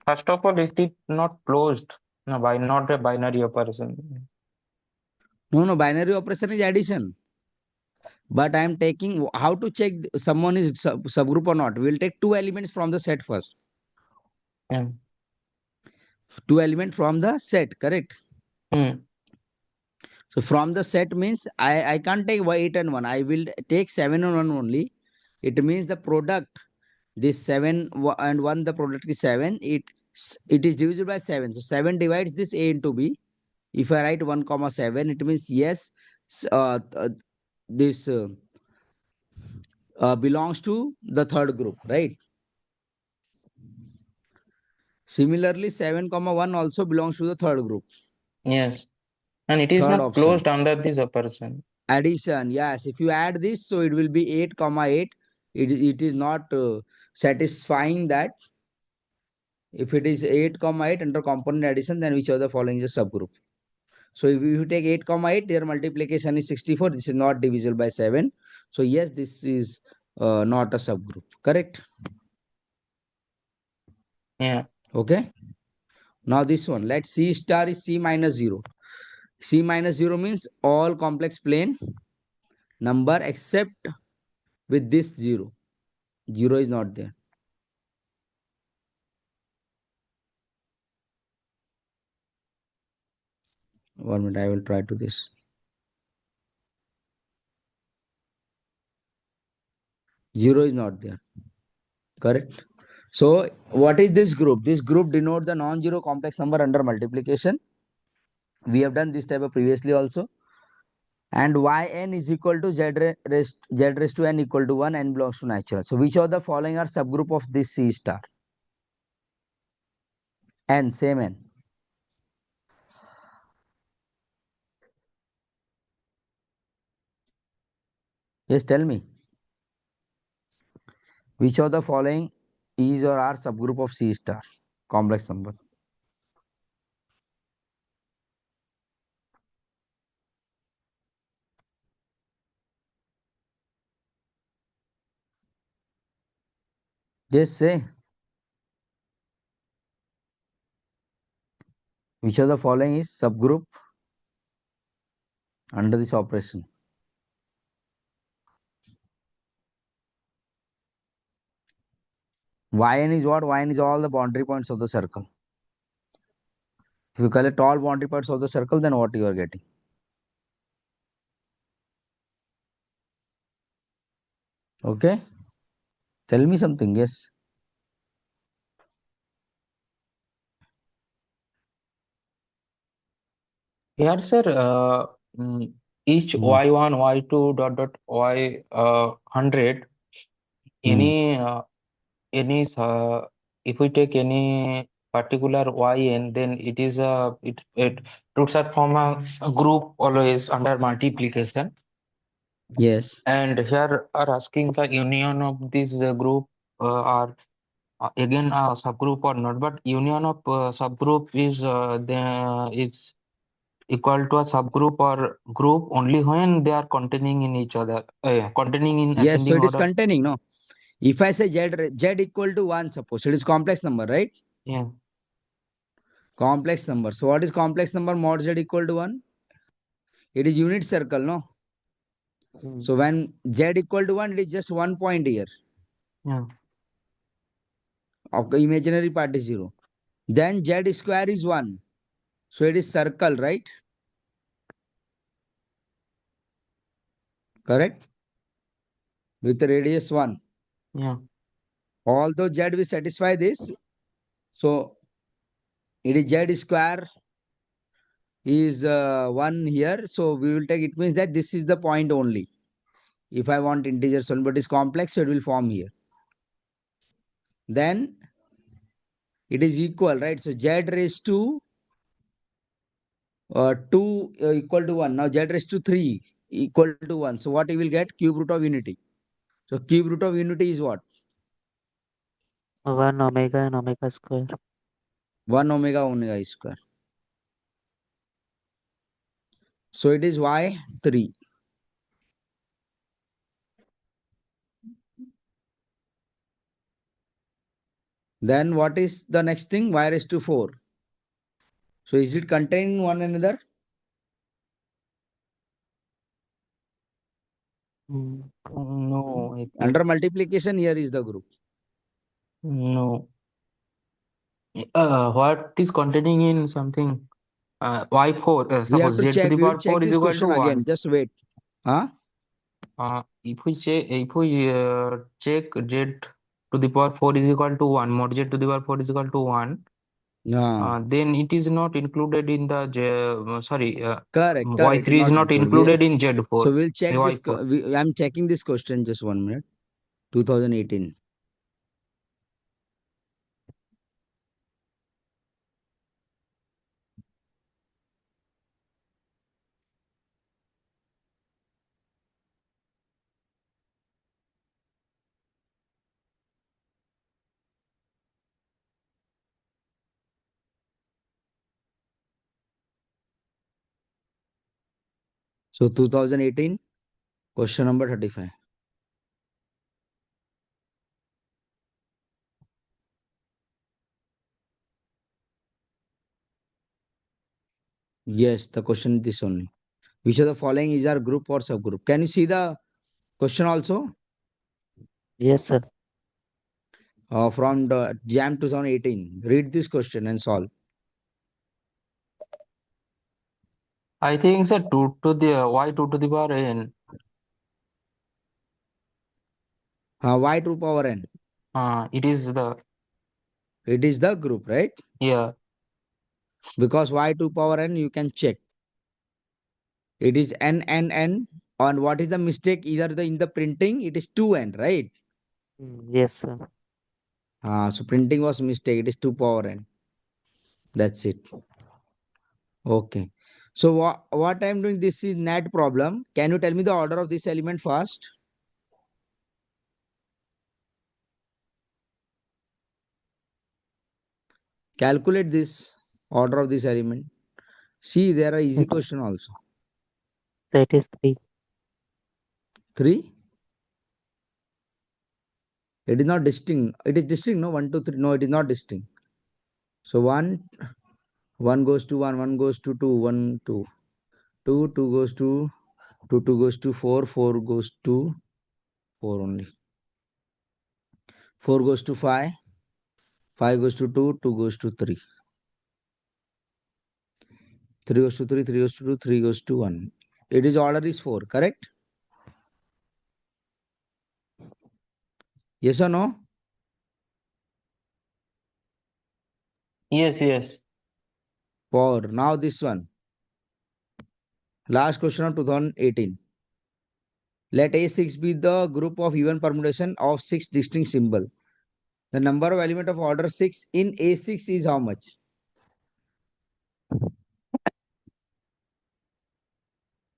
First of all, it is not closed, no, by not a binary operation. No, no, binary operation is addition. But I am taking how to check someone is subgroup or not. We will take two elements from the set first. Hmm. Two elements from the set, correct? Hmm. So from the set means I can't take 8 and 1. I will take 7 and 1 only. It means the product, this 7 and 1, the product is 7. It is divisible by 7. So 7 divides this A into B. If I write 1 comma 7, it means yes, this belongs to the third group, right? Similarly, 7 comma 1 also belongs to the third group. Yes, and it is Third not option. closed under this operation. Addition, yes. If you add this, so it will be 8 comma 8. It is not satisfying that. If it is 8 comma 8 under component addition, then which of the following is a subgroup? So if you take 8 comma 8, their multiplication is 64. This is not divisible by 7. So yes, this is not a subgroup. Correct? Yeah. Okay. Now this one, let C star is C minus 0. C minus 0 means all complex plane number except with this 0. 0 is not there. 1 minute, I will try to this. 0 is not there. Correct? So what is this group? This group denote the non-zero complex number under multiplication. We have done this type of previously also. And yn is equal to z raised to n equal to 1, n belongs to natural. So which of the following are subgroup of this C star? N, same n. Yes, tell me. Which of the following is or are subgroup of C star? Complex number. Just say. Which of the following is subgroup under this operation? Yn is what? Yn is all the boundary points of the circle. If you collect all boundary points of the circle, then what you are getting? Okay? Tell me something. Yes. Here, sir, each Hmm. y1, y2, dot dot y 100, Hmm. any if we take any particular yn, then it roots are from a group always under multiplication. Yes. And here are asking the union of this group are again a subgroup or not, but union of subgroup is equal to a subgroup or group only when they are containing in each other, containing in Yes, so ascending it is order. containing, no? If I say z equal to 1, suppose it is complex number, right? Yeah. Complex number. So what is complex number mod z equal to 1? It is unit circle, no? Mm. So when z equal to 1, it is just 1 point here. Yeah. Okay, imaginary part is 0. Then z square is 1. So it is circle, right? Correct? With the radius 1. Yeah. Although z will satisfy this, so it is z square is 1 here. So we will take, it means that this is the point only. If I want integer solve, but it's complex, so it will form here. Then it is equal, right? So z raised to 2 equal to 1. Now z raised to 3 equal to 1. So what you will get? Cube root of unity. So cube root of unity is what? 1 omega and omega square. 1 omega omega square. So it is y 3. Then what is the next thing? Y raised to 4. So is it containing one another? Mm. No, I think Under multiplication, here is the group. no. What is containing in something? Y4, We have suppose to z to check. the We will power check 4 is this equal to question again. 1. Just wait. Huh? If we check z to the power 4 is equal to 1, mod z to the power 4 is equal to 1, Yeah. then it is not included in the Correct. Correct. y3 is Not not included. included in So z4, we'll check this. y4. I'm checking this question. Just 1 minute. 2018. So 2018, question number 35. Yes, the question is this only. Which of the following is our group or subgroup? Can you see the question also? Yes, sir. From the JAM 2018. Read this question and solve. I think it's a 2 to the y2 to the power n. Y to power n. It is the, It is the group, right? yeah. Because y to power n, you can check. It is n, n, n. And what is the mistake? Either in the printing, it is 2n, right? Yes, sir. So printing was mistake. It is 2 power n. That's it. Okay. So what I'm doing, this is NAT problem. Can you tell me the order of this element first? Calculate this order of this element. See, there are easy It, question also. that is 3. 3. It is not distinct. It is distinct, no? 1, 2, 3. No, it is not distinct. So 1 goes to 1, 1 goes to 2, 1, 2. 2 goes to 2, 2 goes to 4, 4 goes to 4 only. 4 goes to 5, 5 goes to 2, 2 goes to 3. 3 goes to 3, 3 goes to 2, 3 goes to 1. It is order is 4, correct? Yes or no? Yes, yes. 4. Now this one. Last question of 2018. Let A6 be the group of even permutation of 6 distinct symbols. The number of element of order 6 in A6 is how much?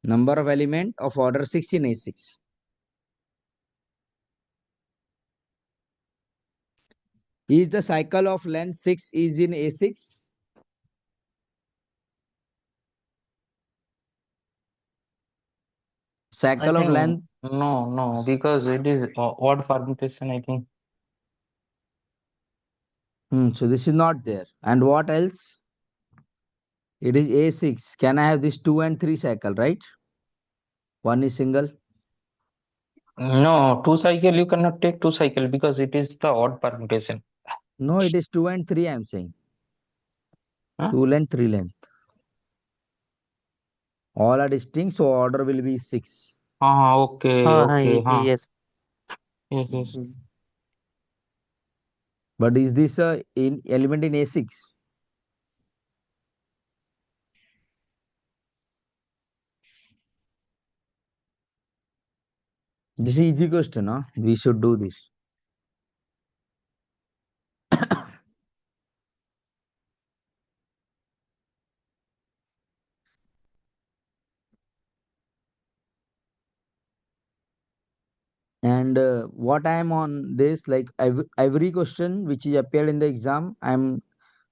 Number of element of order 6 in A6. Is the cycle of length 6 is in A6? I Cycle of think length. no, because it is odd permutation, I think. So this is not there. And what else? It is A6. Can I have this 2 and 3 cycle, right? One is single. No, two cycle you cannot take two cycle because it is the odd permutation. No, it is 2 and 3, I'm saying. Huh? 2 length, 3 length. All are distinct, so order will be 6. Okay, Yes. yes. Mm. But is this a in element in A6? This is easy question, huh? We should do this. And what I am on this, like every question which is appeared in the exam, I am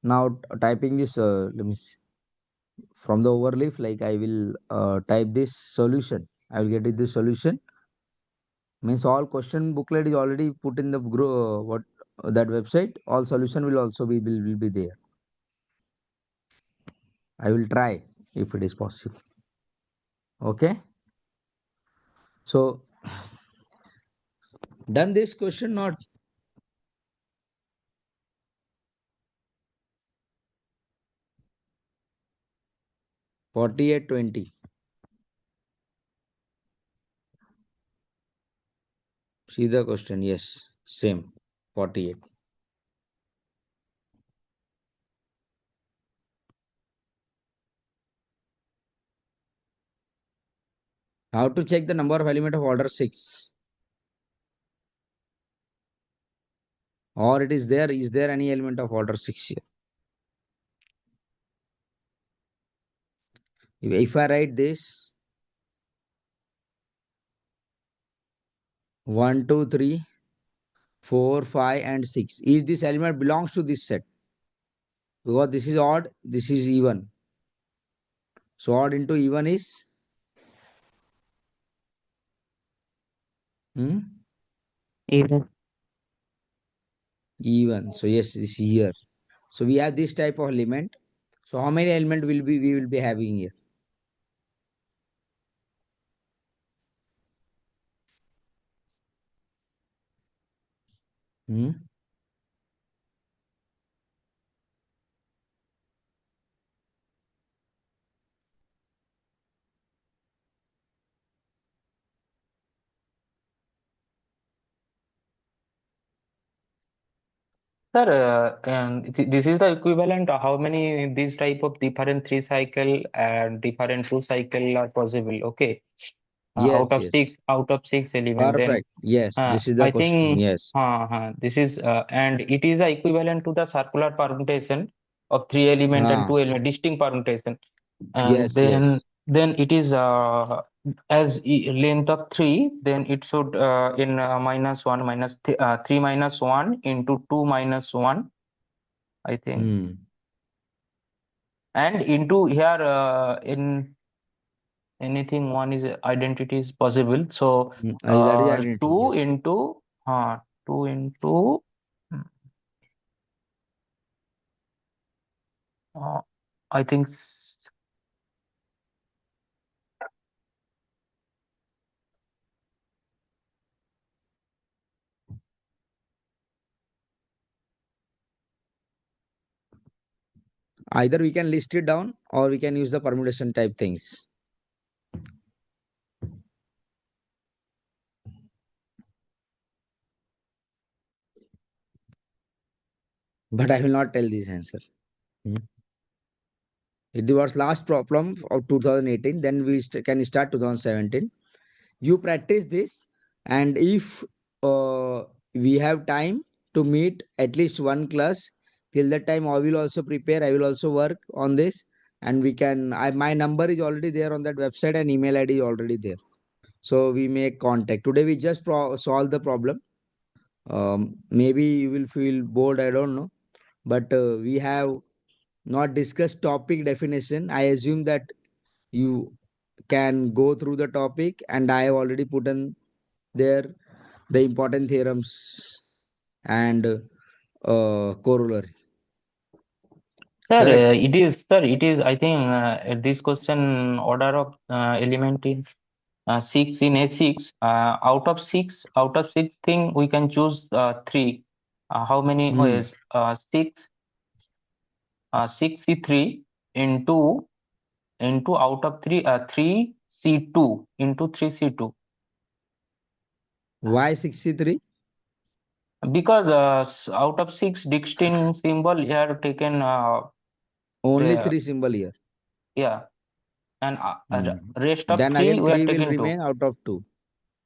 now typing this. Let me see. From the overleaf, like I will type this solution. I will get it the solution. Means all question booklet is already put in the what that website. All solution will also will be there. I will try if it is possible. Okay. So done this question not. 4820. See the question. Yes, same. 48. How to check the number of element of order 6? Or it is there. Is there any element of order 6 here? If I write this 1, 2, 3, 4, 5, and 6, is this element belongs to this set? Because this is odd, this is even. So odd into even is Even. even. So yes, this here. So we have this type of element. So how many element will be we will be having here? Hmm? Sir, and this is the equivalent of how many these type of different three cycle and different two cycle are possible. Okay, Yes, yes. out of six element. Then Perfect. Yes, this is the I question. think Yes. this is and it is equivalent to the circular permutation of three element and Ah, two element distinct permutation. And yes, yes. then it is as length of 3, then it should in minus 1 minus 3 minus 1 into 2 minus 1, I think, Hmm. and into here in anything one is identity is possible. So That is identity. 2 Yes. into 2 into uh, I think Either we can list it down or we can use the permutation type things. But I will not tell this answer. Hmm. It was last problem of 2018. Then we can start 2017. You practice this, and if we have time to meet at least one class, till that time I will also prepare. I will also work on this, and we can. My number is already there on that website, and email ID is already there. So we make contact. Today we just solve the problem. Maybe you will feel bored, I don't know. But we have not discussed topic definition. I assume that you can go through the topic, and I have already put in there the important theorems and corollary. Sir, Correct? it is, I think, this question order of element in 6 in A6. Out of six thing, we can choose three. How many Hmm. ways? Six C3 into out of three, three C2 into three C2. Why 63? Because out of six distinct symbol here taken, Only uh, three symbol here. yeah, and Hmm. rest of Then three again, we are 3 will taking two. remain out of 2.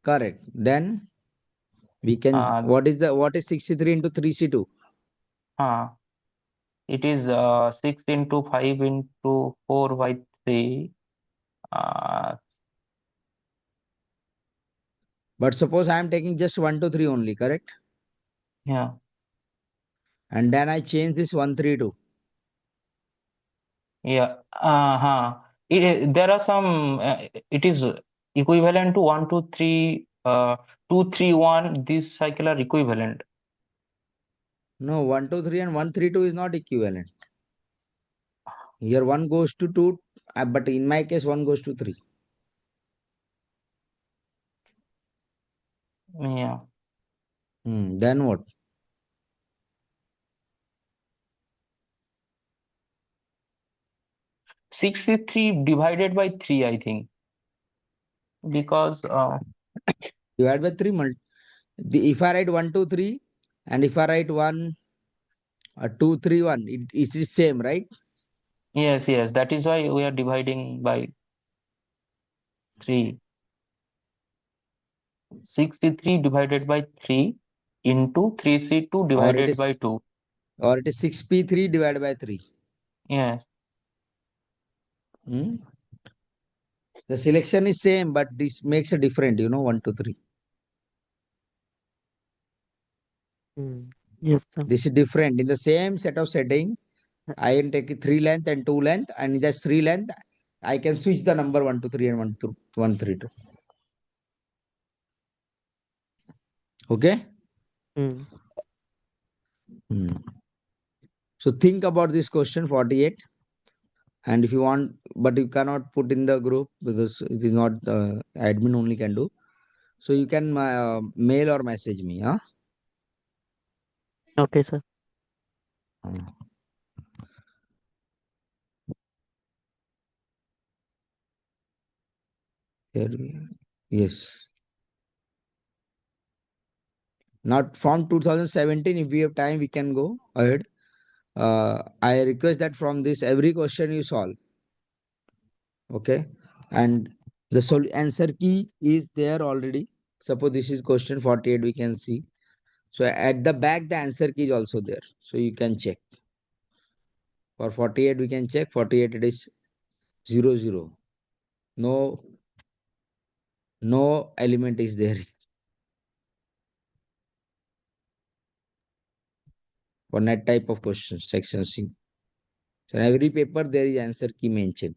Correct. Then we can, Uh, what is 63 into 3C2? uh, it is 6 into 5 into 4 by 3. Uh, But suppose I am taking just 1 to 3 only, correct? yeah, And then I change this 1, 3, 2. yeah. There are some. It is equivalent to 1, 2, 3, 2, 3, 1. This cycle are equivalent. No, 1, 2, 3 and 1, 3, 2 is not equivalent. Here 1 goes to 2, but in my case 1 goes to 3. Yeah. Then what? 63 divided by 3, I think, because Divide by 3. If I write 1, 2, 3, and if I write 1, 2, 3, 1, it is same, right? yes, yes, that is why we are dividing by 3. 63 divided by 3 into 3C2 Or it divided by is 2. 6p3 divided by 3. Yes. Hmm? The selection is same, but this makes a different, 1, 2, 3. Yes, sir. This is different. In the same set of setting, I can take 3 length and 2 length, and in that 3 length, I can switch the number 1, 2, 3 and 1, 2, 1, 3, 2. Okay? Mm. Hmm. So think about this question 48. And if you want, but you cannot put in the group because it is not admin only can do. So you can mail or message me. Huh? Okay, sir. Hmm. Yes. Not from 2017. If we have time, we can go ahead. I request that from this every question you solve. Okay. And the answer key is there already. Suppose this is question 48, we can see. So at the back, the answer key is also there. So you can check. For 48, we can check. 48, it is 0, 0. No, no element is there for that type of questions, section C. So in every paper, there is answer key mentioned.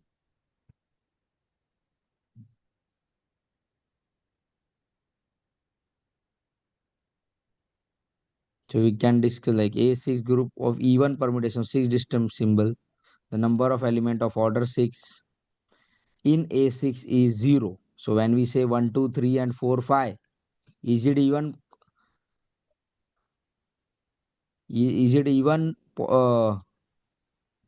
So we can discuss like A6 group of even permutation, 6 distinct symbol. The number of element of order 6 in A6 is 0. So when we say 1, 2, 3 and 4, 5, is it even is it even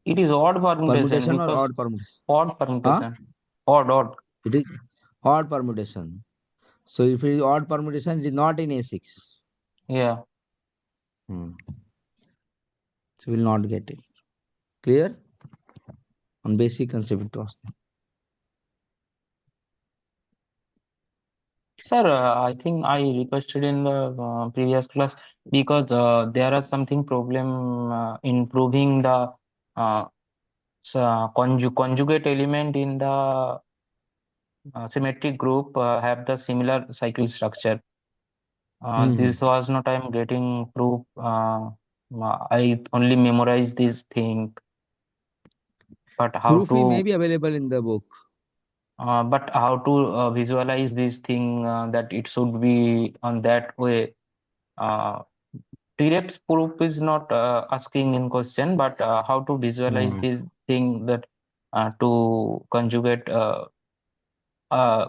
It is odd permutation permutation or because odd permutation? odd Huh? permutation. Odd. It is odd permutation. So if it is odd permutation, it is not in A6. Yeah. Hmm. So we will not get it. Clear? On basic concept it was. Sir, I think I requested in the previous class because there are something problem in proving the uh, conjugate element in the symmetric group have the similar cycle structure. Hmm. This was not I'm getting proof. I only memorize this thing, but how Proof may to be available in the book. visualize this thing that it should be on that way. Uh, Direct proof is not asking in question, but how to visualize Hmm. this thing that to conjugate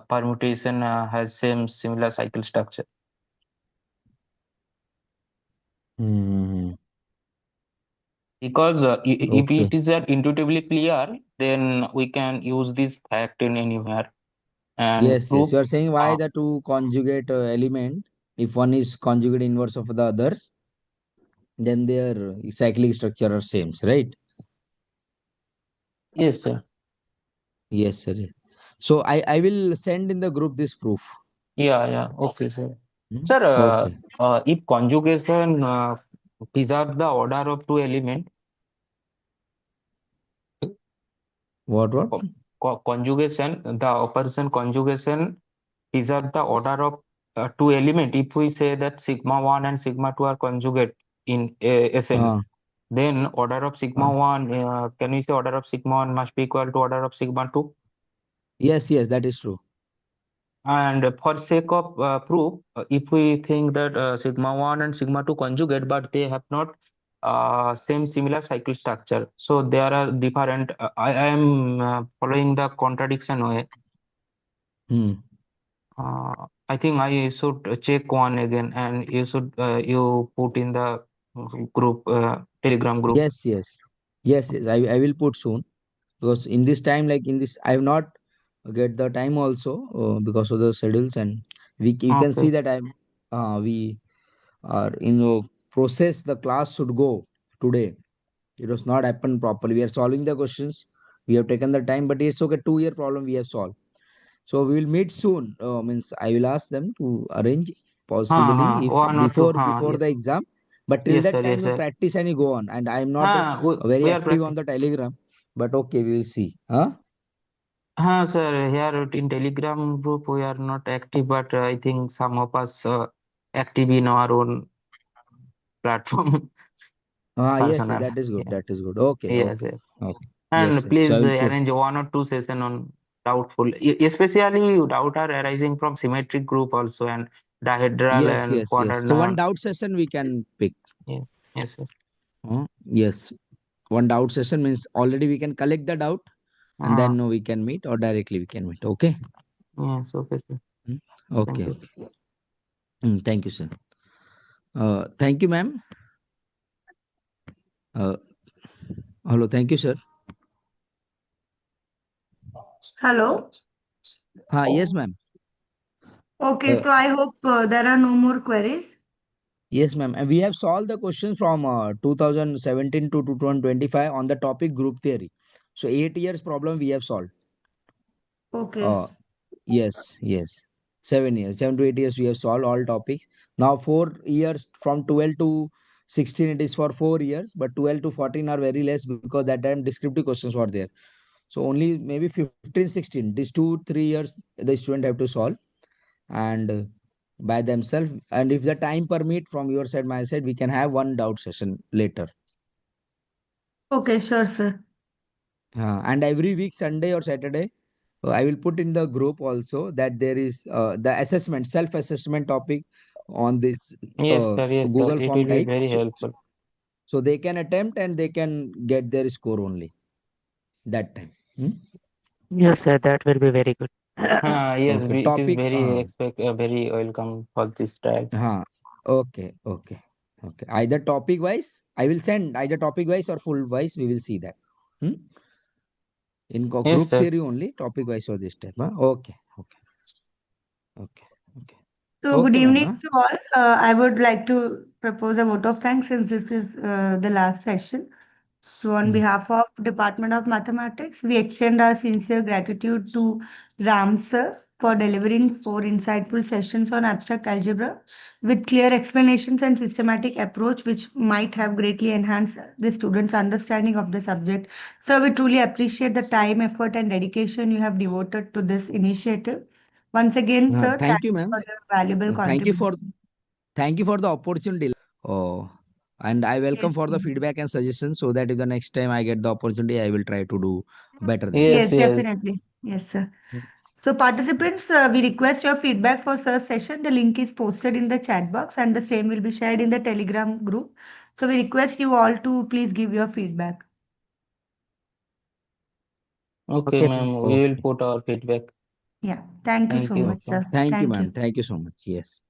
permutation has same similar cycle structure. Hmm. Because if Okay. it is intuitively clear, then we can use this fact in anywhere and Yes, yes. prove. You are saying why Uh, the two conjugate element, if one is conjugate inverse of the others, then their cyclic structure are same, right? yes, sir. Yes, sir. So I will send in the group this proof. Yeah, yeah. Okay, sir. Hmm? Sir, Okay. if conjugation preserve the order of two element, What? conjugation, the operation conjugation preserve the order of two element. If we say that sigma 1 and sigma 2 are conjugate in SN, Uh, then order of sigma uh, 1, can we say order of sigma 1 must be equal to order of sigma 2? yes, yes, that is true. And for sake of proof, if we think that sigma 1 and sigma 2 conjugate, but they have not same similar cycle structure. So there are different. I am following the contradiction way. Hmm. I think I should check one again, and you should you put in the group, Telegram group. Yes, yes. Yes, yes. I will put soon because in this time, like in this, I have not get the time also because of the schedules, and we you can see Okay. that we are in a process. The class should go today. It was not happened properly. We are solving the questions. We have taken the time, but it's okay. 2 year problem we have solved. So we will meet soon. Means I will ask them to arrange possibly if One or two. before Yes, the exam. But till yes, that sir, time yes, you sir. practice and you go on. And I am not very We are active on practicing. the Telegram. But okay, we will see. Huh? Sir, here in Telegram group we are not active, but I think some of us active in our own platform Yes, yes, personal. that is good. Yeah, That is good. Okay, yes, okay, yes. okay. Yes, And yes. So I please will put. arrange one or two session on doubtful, especially doubt are arising from symmetric group also and dihedral Yes, and yes, yes. So one quadrangle. doubt session we can pick. Yeah, yes, yes. Yes, one doubt session means already we can collect the doubt and Uh, then we can meet or directly we can meet. Okay. yes, okay, sir. Mm. Thank Okay, you. okay. Thank you, sir. Thank you, ma'am. Uh, hello, thank you, sir. Hello. Yes, ma'am. Okay, Uh, so I hope there are no more queries. yes, ma'am. And we have solved the questions from 2017 to 2025 on the topic group theory. So 8 years problem we have solved. Okay. Uh, yes, yes. 7 years, 7 to 8 years we have solved all topics. Now 4 years from 12 to 16 it is for 4 years, but 12 to 14 are very less because that time descriptive questions were there. So only maybe 15, 16. These 2, 3 years the student have to solve and by themselves. And if the time permit from your side, my side, we can have one doubt session later. Okay, sure, sir. And every week, Sunday or Saturday, I will put in the group also that there is the assessment, self-assessment topic on this Yes, sir. Google It form will be type. very So, helpful. so they can attempt and they can get their score only that time. Hmm? Yes, sir, that will be very good. Yes, Okay. it is Topic. very very welcome for this trial. Okay. Okay. Okay. Either topic wise, I will send either topic wise or full wise. We will see that. Hmm? In Yes, group sir. theory only, topic wise for this type. Huh? Okay. Okay. Okay. Okay. So, good Okay, ma'am. evening Huh? to all. I would like to propose a vote of thanks since this is the last session. So, on Hmm. behalf of Department of Mathematics, we extend our sincere gratitude to Ram sir for delivering 4 insightful sessions on abstract algebra with clear explanations and systematic approach, which might have greatly enhanced the students' understanding of the subject. So, we truly appreciate the time, effort, and dedication you have devoted to this initiative. Once again, sir, Thank thank you, you ma'am. for your valuable Thank you for contribution. thank you for the opportunity. Oh, and I welcome Yes, for the sir. feedback and suggestions so that if the next time I get the opportunity, I will try to do better than Yes, Yes, this. yes. definitely. Yes, sir. So participants, we request your feedback for sir's session. The link is posted in the chat box and the same will be shared in the Telegram group. So we request you all to please give your feedback. Okay, Okay, ma'am. ma'am. We will Okay. put our feedback. Yeah. Thank you Thank so you. much, Okay. sir. Thank you, Thank you. ma'am. Thank you so much. Yes.